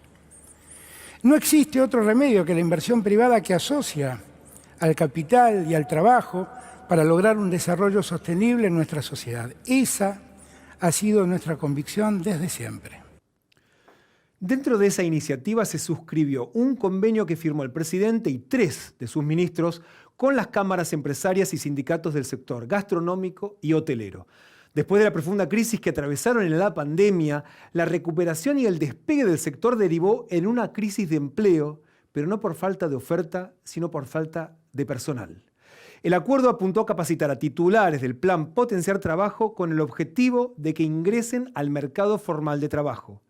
No existe otro remedio que la inversión privada que asocia al capital y al trabajo para lograr un desarrollo sostenible en nuestra sociedad. Esa ha sido nuestra convicción desde siempre. Dentro de esa iniciativa se suscribió un convenio que firmó el presidente y 3 de sus ministros con las cámaras empresarias y sindicatos del sector gastronómico y hotelero. Después de la profunda crisis que atravesaron en la pandemia, la recuperación y el despegue del sector derivó en una crisis de empleo, pero no por falta de oferta, sino por falta de personal. El acuerdo apuntó a capacitar a titulares del plan Potenciar Trabajo con el objetivo de que ingresen al mercado formal de trabajo.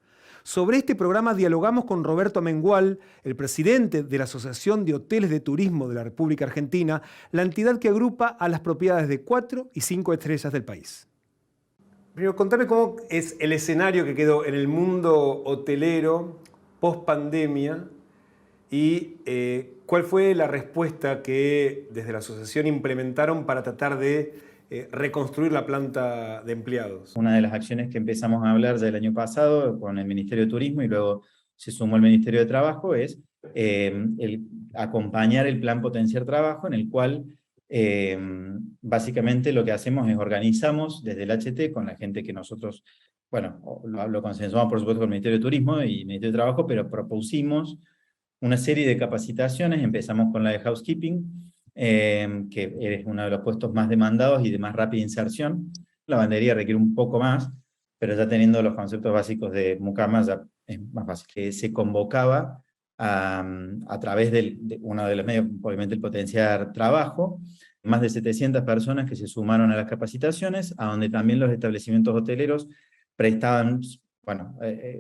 Sobre este programa dialogamos con Roberto Amengual, el presidente de la Asociación de Hoteles de Turismo de la República Argentina, la entidad que agrupa a las propiedades de 4 y 5 estrellas del país. Primero, contame cómo es el escenario que quedó en el mundo hotelero post-pandemia y cuál fue la respuesta que desde la asociación implementaron para tratar de reconstruir la planta de empleados. Una de las acciones que empezamos a hablar ya el año pasado con el Ministerio de Turismo y luego se sumó el Ministerio de Trabajo es el acompañar el plan Potenciar Trabajo, en el cual básicamente lo que hacemos es organizamos desde el HT con la gente que nosotros, bueno, lo consensuamos por supuesto con el Ministerio de Turismo y el Ministerio de Trabajo, pero propusimos una serie de capacitaciones. Empezamos con la de housekeeping, que es uno de los puestos más demandados y de más rápida inserción. La lavandería requiere un poco más, pero ya teniendo los conceptos básicos de mucamas ya es más fácil. Se convocaba a través de uno de los medios, obviamente el Potenciar Trabajo, más de 700 personas que se sumaron a las capacitaciones, a donde también los establecimientos hoteleros prestaban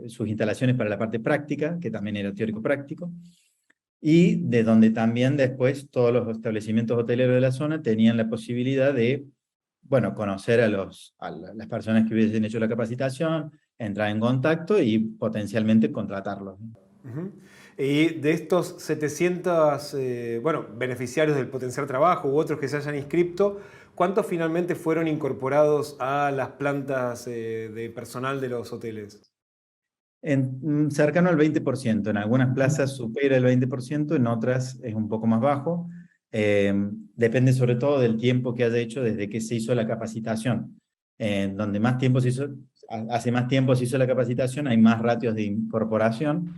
sus instalaciones para la parte práctica, que también era teórico-práctico, y de donde también después todos los establecimientos hoteleros de la zona tenían la posibilidad de conocer a las personas que hubiesen hecho la capacitación, entrar en contacto y potencialmente contratarlos. Y de estos 700 beneficiarios del Potenciar Trabajo u otros que se hayan inscrito, ¿cuántos finalmente fueron incorporados a las plantas de personal de los hoteles? Cercano al 20%, en algunas plazas supera el 20%, en otras es un poco más bajo. Depende sobre todo del tiempo que haya hecho desde que se hizo la capacitación. Donde más tiempo hace más tiempo se hizo la capacitación, hay más ratios de incorporación.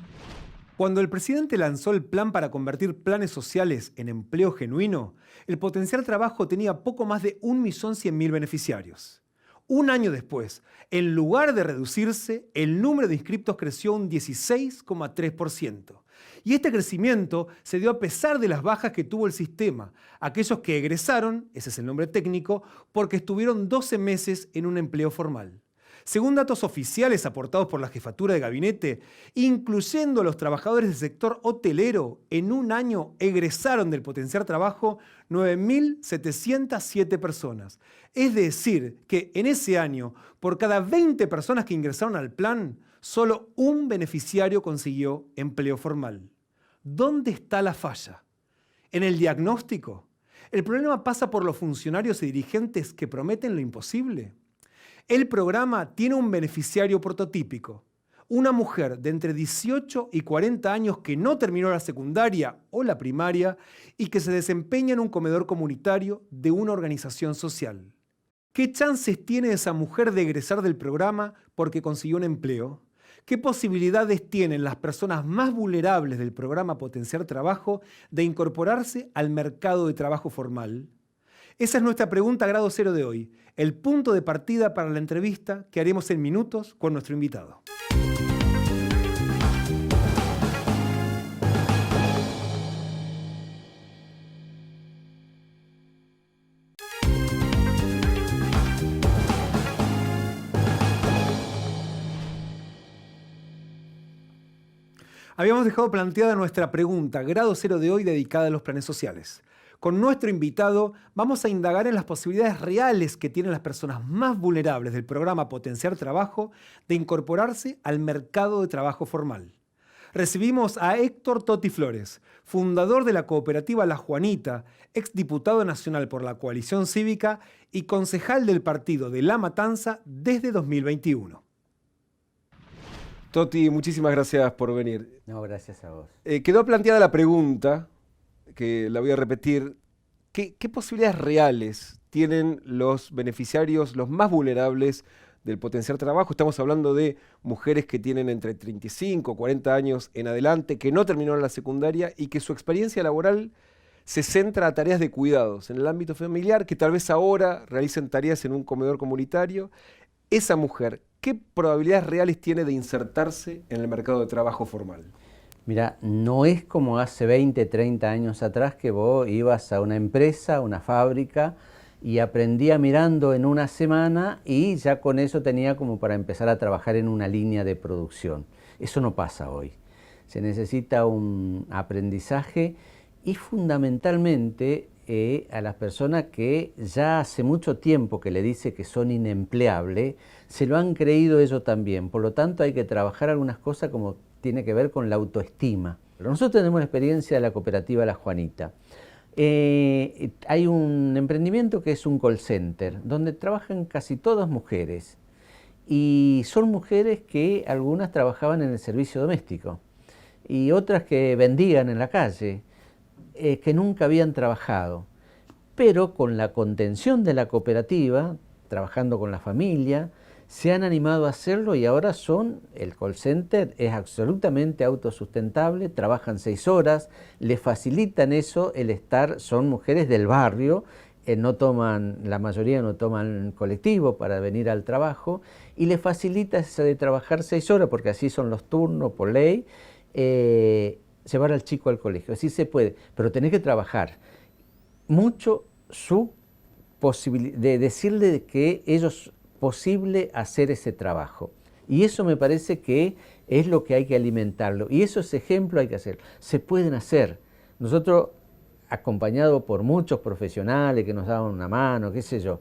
Cuando el presidente lanzó el plan para convertir planes sociales en empleo genuino, el Potenciar Trabajo tenía poco más de 1.100.000 beneficiarios. Un año después, en lugar de reducirse, el número de inscriptos creció un 16,3%. Y este crecimiento se dio a pesar de las bajas que tuvo el sistema. Aquellos que egresaron, ese es el nombre técnico, porque estuvieron 12 meses en un empleo formal. Según datos oficiales aportados por la Jefatura de Gabinete, incluyendo a los trabajadores del sector hotelero, en un año egresaron del Potenciar Trabajo 9.707 personas. Es decir, que en ese año, por cada 20 personas que ingresaron al plan, solo un beneficiario consiguió empleo formal. ¿Dónde está la falla? ¿En el diagnóstico? ¿El problema pasa por los funcionarios y dirigentes que prometen lo imposible? El programa tiene un beneficiario prototípico. Una mujer de entre 18 y 40 años que no terminó la secundaria o la primaria y que se desempeña en un comedor comunitario de una organización social. ¿Qué chances tiene esa mujer de egresar del programa porque consiguió un empleo? ¿Qué posibilidades tienen las personas más vulnerables del programa Potenciar Trabajo de incorporarse al mercado de trabajo formal? Esa es nuestra pregunta grado cero de hoy, el punto de partida para la entrevista que haremos en minutos con nuestro invitado. Habíamos dejado planteada nuestra pregunta, grado cero de hoy, dedicada a los planes sociales. Con nuestro invitado vamos a indagar en las posibilidades reales que tienen las personas más vulnerables del programa Potenciar Trabajo de incorporarse al mercado de trabajo formal. Recibimos a Héctor Totti Flores, fundador de la cooperativa La Juanita, exdiputado nacional por la Coalición Cívica y concejal del partido de La Matanza desde 2021. Totti, muchísimas gracias por venir. No, gracias a vos. Quedó planteada la pregunta, que la voy a repetir. ¿Qué posibilidades reales tienen los beneficiarios, los más vulnerables del Potenciar Trabajo? Estamos hablando de mujeres que tienen entre 35 o 40 años en adelante, que no terminaron la secundaria y que su experiencia laboral se centra a tareas de cuidados en el ámbito familiar, que tal vez ahora realicen tareas en un comedor comunitario. Esa mujer, ¿qué probabilidades reales tiene de insertarse en el mercado de trabajo formal? Mira, no es como hace 20, 30 años atrás que vos ibas a una empresa, una fábrica y aprendía mirando en una semana y ya con eso tenía como para empezar a trabajar en una línea de producción. Eso no pasa hoy. Se necesita un aprendizaje y fundamentalmente a las personas que ya hace mucho tiempo que le dice que son inempleables, se lo han creído ellos también. Por lo tanto, hay que trabajar algunas cosas como tiene que ver con la autoestima. Pero nosotros tenemos la experiencia de la cooperativa La Juanita. Hay un emprendimiento que es un call center, donde trabajan casi todas mujeres. Y son mujeres que algunas trabajaban en el servicio doméstico y otras que vendían en la calle, que nunca habían trabajado, pero con la contención de la cooperativa, trabajando con la familia, se han animado a hacerlo y ahora el call center es absolutamente autosustentable, trabajan 6 horas, les facilitan eso el estar, son mujeres del barrio, la mayoría no toman colectivo para venir al trabajo y les facilita eso de trabajar 6 horas, porque así son los turnos por ley, llevar al chico al colegio, así se puede, pero tenés que trabajar mucho su posibilidad de decirle que ellos posible hacer ese trabajo. Y eso me parece que es lo que hay que alimentarlo. Y esos ejemplos hay que hacer. Se pueden hacer. Nosotros, acompañados por muchos profesionales que nos daban una mano, qué sé yo,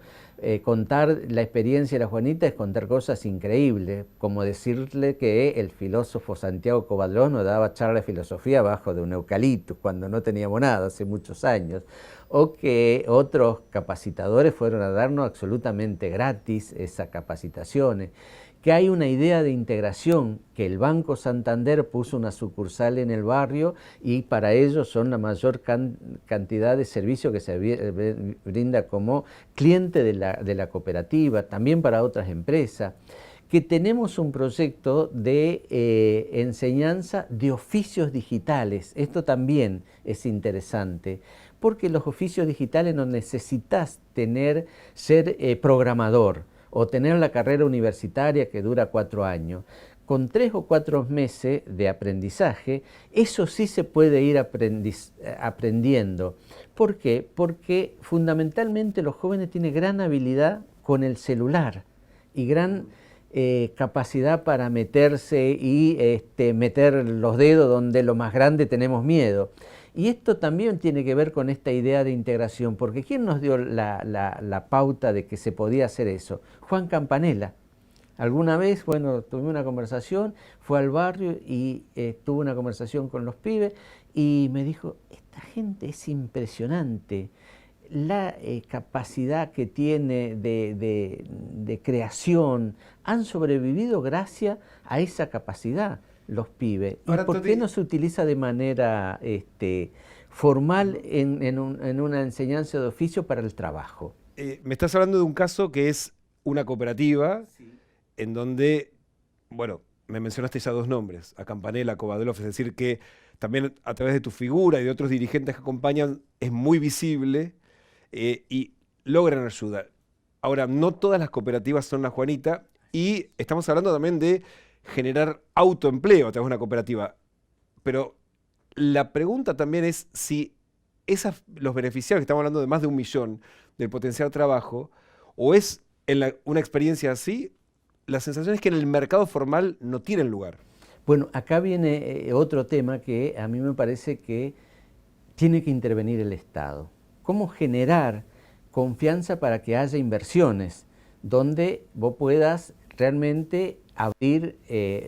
contar la experiencia de La Juanita es contar cosas increíbles, como decirle que el filósofo Santiago Covadrós nos daba charla de filosofía abajo de un eucalipto, cuando no teníamos nada, hace muchos años, o que otros capacitadores fueron a darnos absolutamente gratis esas capacitaciones, que hay una idea de integración, que el Banco Santander puso una sucursal en el barrio y para ellos son la mayor cantidad de servicios que se brinda como cliente de la cooperativa, también para otras empresas, que tenemos un proyecto de enseñanza de oficios digitales. Esto también es interesante, porque los oficios digitales no necesitas ser programador, o tener la carrera universitaria que dura 4 años. Con 3 o 4 meses de aprendizaje, eso sí se puede ir aprendiendo. ¿Por qué? Porque fundamentalmente los jóvenes tienen gran habilidad con el celular y gran capacidad para meterse y meter los dedos donde lo más grande tenemos miedo. Y esto también tiene que ver con esta idea de integración, porque ¿quién nos dio la pauta de que se podía hacer eso? Juan Campanella. Alguna vez, tuvimos una conversación, fue al barrio y tuvo una conversación con los pibes y me dijo, esta gente es impresionante, la capacidad que tiene de creación, han sobrevivido gracias a esa capacidad los pibes. ¿Y por qué no se utiliza de manera formal en una enseñanza de oficio para el trabajo? Me estás hablando de un caso que es una cooperativa en donde, bueno, me mencionaste ya dos nombres, a Campanella, a Kovadlov, es decir que también a través de tu figura y de otros dirigentes que acompañan es muy visible y logran ayuda. Ahora, no todas las cooperativas son la Juanita y estamos hablando también de generar autoempleo a través de una cooperativa. Pero la pregunta también es si los beneficiarios, que estamos hablando de más de 1 millón del potencial trabajo, o es en una experiencia así, la sensación es que en el mercado formal no tienen lugar. Bueno, acá viene otro tema que a mí me parece que tiene que intervenir el Estado. ¿Cómo generar confianza para que haya inversiones donde vos puedas realmente abrir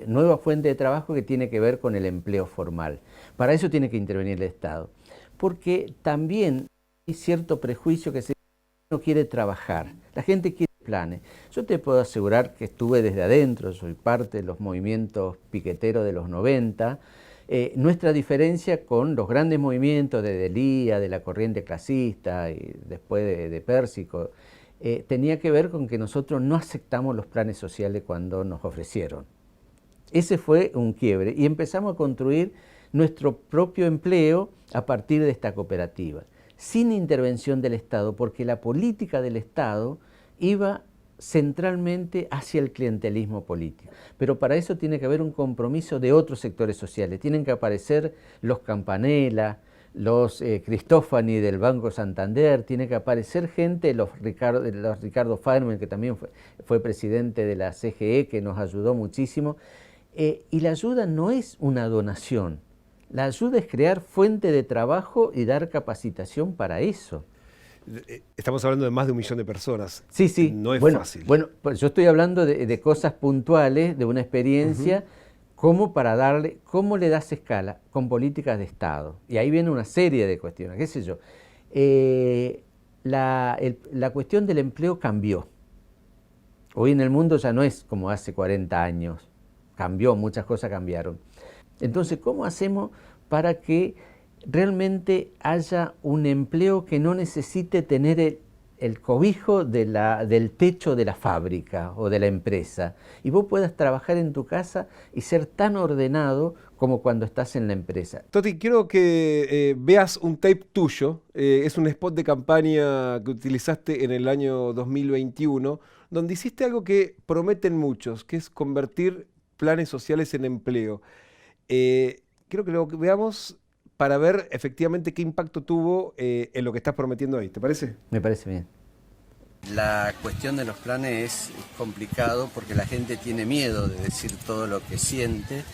nueva fuente de trabajo que tiene que ver con el empleo formal? Para eso tiene que intervenir el Estado. Porque también hay cierto prejuicio que no quiere trabajar, la gente quiere planes. Yo te puedo asegurar que estuve desde adentro, soy parte de los movimientos piqueteros de los 90. Nuestra diferencia con los grandes movimientos de Delía, de la corriente clasista y después de Pérsico, tenía que ver con que nosotros no aceptamos los planes sociales cuando nos ofrecieron. Ese fue un quiebre y empezamos a construir nuestro propio empleo a partir de esta cooperativa, sin intervención del Estado, porque la política del Estado iba centralmente hacia el clientelismo político. Pero para eso tiene que haber un compromiso de otros sectores sociales. Tienen que aparecer los Campanella, los Cristófani del Banco Santander, tiene que aparecer gente, los Ricardo Feynman, que también fue presidente de la CGE, que nos ayudó muchísimo. Y la ayuda no es una donación, la ayuda es crear fuente de trabajo y dar capacitación para eso. Estamos hablando de más de 1 millón de personas. Sí, sí. No es fácil. Bueno, pues yo estoy hablando de cosas puntuales, de una experiencia, como para darle, ¿cómo le das escala? Con políticas de Estado. Y ahí viene una serie de cuestiones, qué sé yo. La cuestión del empleo cambió. Hoy en el mundo ya no es como hace 40 años. Cambió, muchas cosas cambiaron. Entonces, ¿cómo hacemos para que realmente haya un empleo que no necesite tener el cobijo del techo de la fábrica o de la empresa y vos puedas trabajar en tu casa y ser tan ordenado como cuando estás en la empresa? Toti, quiero que veas un tape tuyo, es un spot de campaña que utilizaste en el año 2021, donde hiciste algo que prometen muchos, que es convertir planes sociales en empleo. Quiero que lo veamos para ver efectivamente qué impacto tuvo en lo que estás prometiendo ahí. ¿Te parece? Me parece bien. La cuestión de los planes es complicado porque la gente tiene miedo de decir todo lo que siente,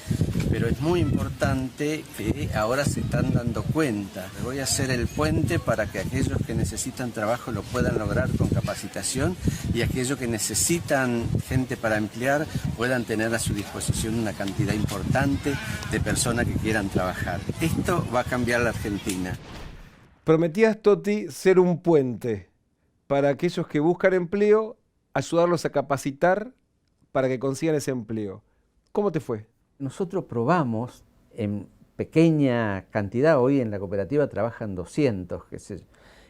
pero es muy importante que ahora se están dando cuenta. Voy a hacer el puente para que aquellos que necesitan trabajo lo puedan lograr con capacitación y aquellos que necesitan gente para emplear puedan tener a su disposición una cantidad importante de personas que quieran trabajar. Esto va a cambiar la Argentina. Prometías, Toti, ser un puente para aquellos que buscan empleo, ayudarlos a capacitar para que consigan ese empleo. ¿Cómo te fue? Nosotros probamos en pequeña cantidad, hoy en la cooperativa trabajan 200,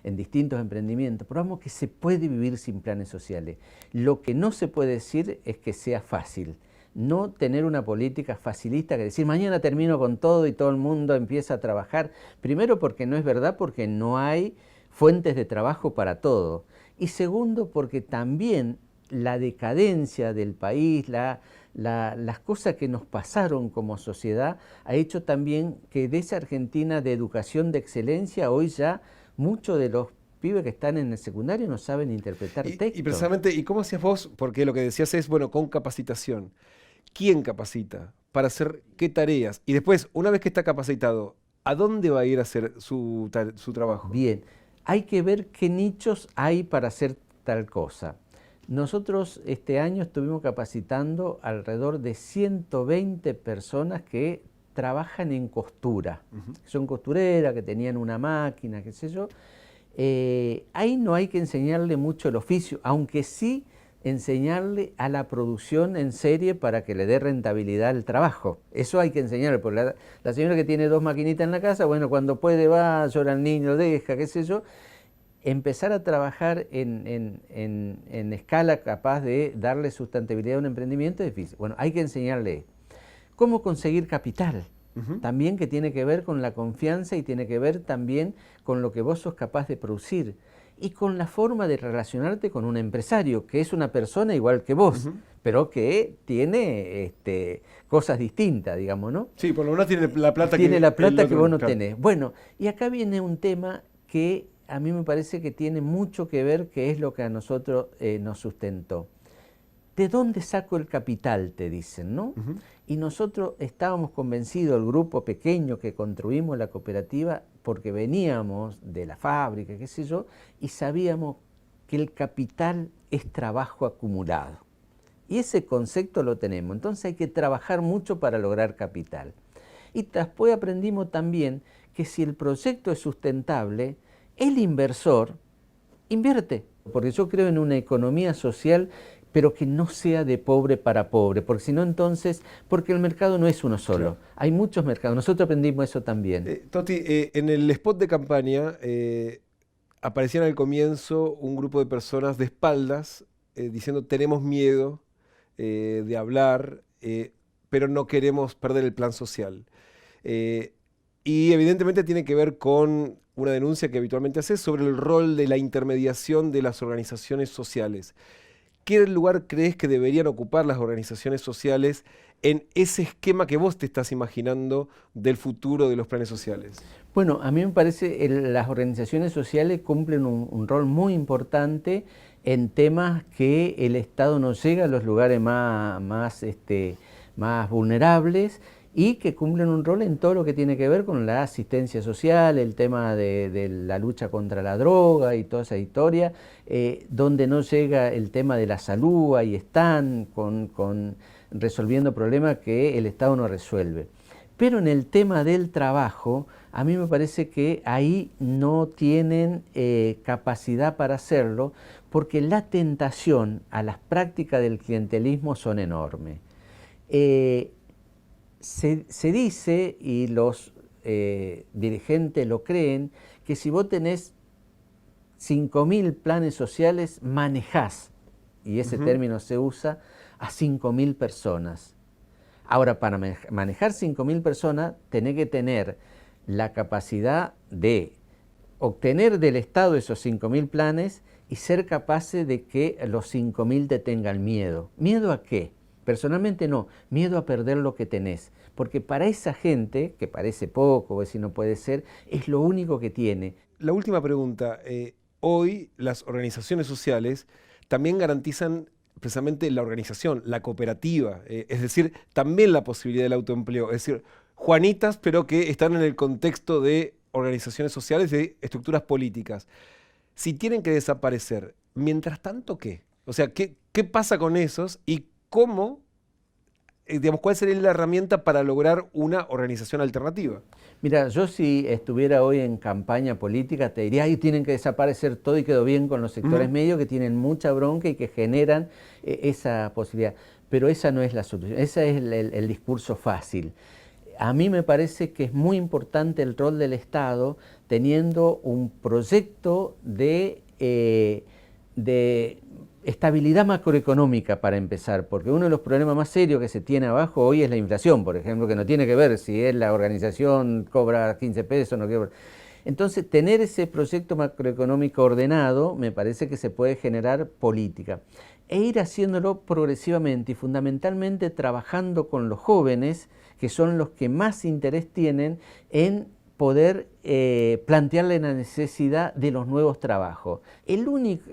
en distintos emprendimientos, probamos que se puede vivir sin planes sociales. Lo que no se puede decir es que sea fácil. No tener una política facilista que decir mañana termino con todo y todo el mundo empieza a trabajar. Primero porque no es verdad, porque no hay fuentes de trabajo para todo. Y segundo, porque también la decadencia del país, las cosas que nos pasaron como sociedad, ha hecho también que de esa Argentina de educación de excelencia, hoy ya muchos de los pibes que están en el secundario no saben interpretar textos. Y precisamente, ¿y cómo hacías vos? Porque lo que decías es, bueno, con capacitación. ¿Quién capacita? ¿Para hacer qué tareas? Y después, una vez que está capacitado, ¿a dónde va a ir a hacer su trabajo? Bien. Hay que ver qué nichos hay para hacer tal cosa. Nosotros este año estuvimos capacitando alrededor de 120 personas que trabajan en costura. Son costureras, que tenían una máquina, qué sé yo, ahí no hay que enseñarle mucho el oficio, aunque sí enseñarle a la producción en serie para que le dé rentabilidad al trabajo. Eso hay que enseñarle, porque la señora que tiene 2 maquinitas en la casa, bueno, cuando puede va, llora el niño, deja, qué sé yo. Empezar a trabajar en escala capaz de darle sustentabilidad a un emprendimiento es difícil. Bueno, hay que enseñarle cómo conseguir capital, también, que tiene que ver con la confianza y tiene que ver también con lo que vos sos capaz de producir y con la forma de relacionarte con un empresario, que es una persona igual que vos, pero que tiene cosas distintas, digamos, ¿no? Sí, por lo menos tiene la plata tiene la plata el que otro, vos no claro. tenés. Bueno, y acá viene un tema que a mí me parece que tiene mucho que ver, que es lo que a nosotros nos sustentó. ¿De dónde saco el capital?, te dicen, ¿no? Y nosotros estábamos convencidos, el grupo pequeño que construimos la cooperativa, porque veníamos de la fábrica, qué sé yo, y sabíamos que el capital es trabajo acumulado. Y ese concepto lo tenemos, entonces hay que trabajar mucho para lograr capital. Y después aprendimos también que si el proyecto es sustentable, el inversor invierte, porque yo creo en una economía social, pero que no sea de pobre para pobre, porque si no entonces, porque el mercado no es uno solo, claro. Hay muchos mercados, nosotros aprendimos eso también. Toti, en el spot de campaña aparecían al comienzo un grupo de personas de espaldas diciendo tenemos miedo de hablar, pero no queremos perder el plan social. Y evidentemente tiene que ver con una denuncia que habitualmente haces sobre el rol de la intermediación de las organizaciones sociales. ¿Qué lugar crees que deberían ocupar las organizaciones sociales en ese esquema que vos te estás imaginando del futuro de los planes sociales? Bueno, a mí me parece que las organizaciones sociales cumplen un rol muy importante en temas que el Estado no llega a los lugares más vulnerables, y que cumplen un rol en todo lo que tiene que ver con la asistencia social, el tema de la lucha contra la droga y toda esa historia, donde no llega el tema de la salud, ahí están resolviendo problemas que el Estado no resuelve. Pero en el tema del trabajo, a mí me parece que ahí no tienen capacidad para hacerlo, porque la tentación a las prácticas del clientelismo son enormes. Se dice, y los dirigentes lo creen, que si vos tenés 5.000 planes sociales, manejás, y ese término se usa, a 5.000 personas. Ahora, para manejar 5.000 personas, tenés que tener la capacidad de obtener del Estado esos 5.000 planes y ser capaces de que los 5.000 te tengan miedo. ¿Miedo a qué? Personalmente no, miedo a perder lo que tenés, porque para esa gente, que parece poco, o si no puede ser, es lo único que tiene. La última pregunta, hoy las organizaciones sociales también garantizan precisamente la organización, la cooperativa, es decir, también la posibilidad del autoempleo, es decir, Juanitas, pero que están en el contexto de organizaciones sociales, de estructuras políticas. Si tienen que desaparecer, mientras tanto, ¿qué? O sea, ¿qué pasa con esos y cómo, digamos, cuál sería la herramienta para lograr una organización alternativa? Mira, yo si estuviera hoy en campaña política te diría, ahí tienen que desaparecer todo y quedó bien con los sectores medios que tienen mucha bronca y que generan esa posibilidad. Pero esa no es la solución, ese es el discurso fácil. A mí me parece que es muy importante el rol del Estado teniendo un proyecto de estabilidad macroeconómica para empezar, porque uno de los problemas más serios que se tiene abajo hoy es la inflación, por ejemplo, que no tiene que ver si es la organización cobra 15 pesos o no cobra. Entonces, tener ese proyecto macroeconómico ordenado me parece que se puede generar política e ir haciéndolo progresivamente y fundamentalmente trabajando con los jóvenes, que son los que más interés tienen en poder plantearle la necesidad de los nuevos trabajos.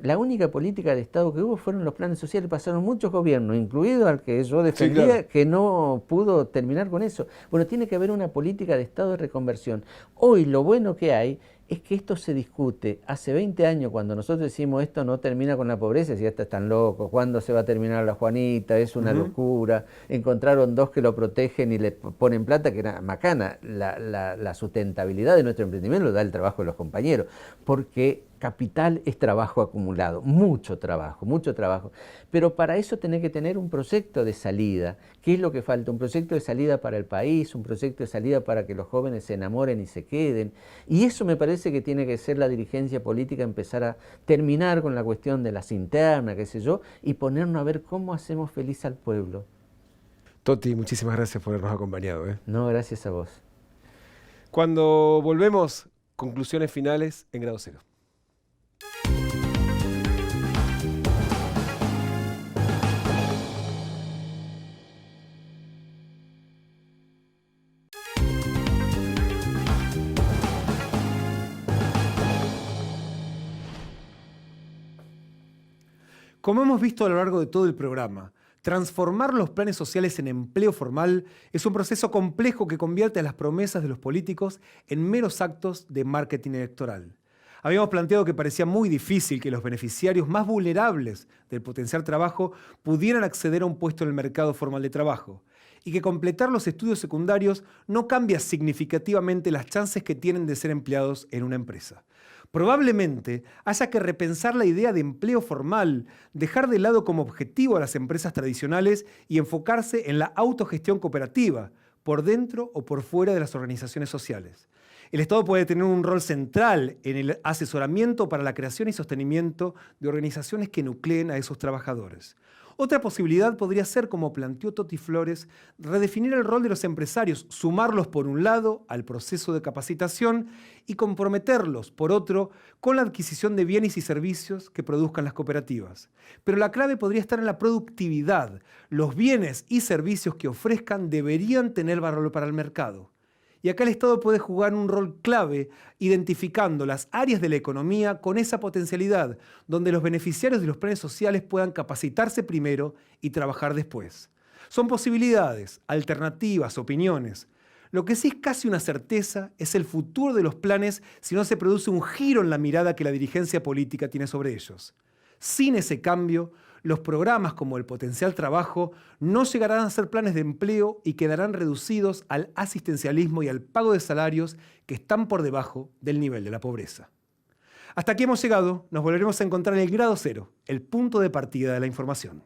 La única política de Estado que hubo fueron los planes sociales, pasaron muchos gobiernos, incluido al que yo defendía, sí, claro, que no pudo terminar con eso. Bueno, tiene que haber una política de Estado de reconversión. Hoy lo bueno que hay es que esto se discute. Hace 20 años, cuando nosotros decimos esto no termina con la pobreza, si ya están locos, ¿cuándo se va a terminar la Juanita? Es una locura. Encontraron 2 que lo protegen y le ponen plata, que era macana. La sustentabilidad de nuestro emprendimiento lo da el trabajo de los compañeros, porque capital es trabajo acumulado, mucho trabajo. Pero para eso tenés que tener un proyecto de salida. ¿Qué es lo que falta? Un proyecto de salida para el país, un proyecto de salida para que los jóvenes se enamoren y se queden. Y eso me parece que tiene que ser la dirigencia política, empezar a terminar con la cuestión de las internas, qué sé yo, y ponernos a ver cómo hacemos feliz al pueblo. Toti, muchísimas gracias por habernos acompañado. No, gracias a vos. Cuando volvemos, conclusiones finales en Grado Cero. Como hemos visto a lo largo de todo el programa, transformar los planes sociales en empleo formal es un proceso complejo que convierte a las promesas de los políticos en meros actos de marketing electoral. Habíamos planteado que parecía muy difícil que los beneficiarios más vulnerables del potenciar trabajo pudieran acceder a un puesto en el mercado formal de trabajo, y que completar los estudios secundarios no cambia significativamente las chances que tienen de ser empleados en una empresa. Probablemente haya que repensar la idea de empleo formal, dejar de lado como objetivo a las empresas tradicionales y enfocarse en la autogestión cooperativa, por dentro o por fuera de las organizaciones sociales. El Estado puede tener un rol central en el asesoramiento para la creación y sostenimiento de organizaciones que nucleen a esos trabajadores. Otra posibilidad podría ser, como planteó Toti Flores, redefinir el rol de los empresarios, sumarlos por un lado al proceso de capacitación y comprometerlos, por otro, con la adquisición de bienes y servicios que produzcan las cooperativas. Pero la clave podría estar en la productividad. Los bienes y servicios que ofrezcan deberían tener valor para el mercado. Y acá el Estado puede jugar un rol clave identificando las áreas de la economía con esa potencialidad, donde los beneficiarios de los planes sociales puedan capacitarse primero y trabajar después. Son posibilidades, alternativas, opiniones. Lo que sí es casi una certeza es el futuro de los planes si no se produce un giro en la mirada que la dirigencia política tiene sobre ellos. Sin ese cambio, los programas como el Potencial Trabajo no llegarán a ser planes de empleo y quedarán reducidos al asistencialismo y al pago de salarios que están por debajo del nivel de la pobreza. Hasta aquí hemos llegado, nos volveremos a encontrar en el Grado Cero, el punto de partida de la información.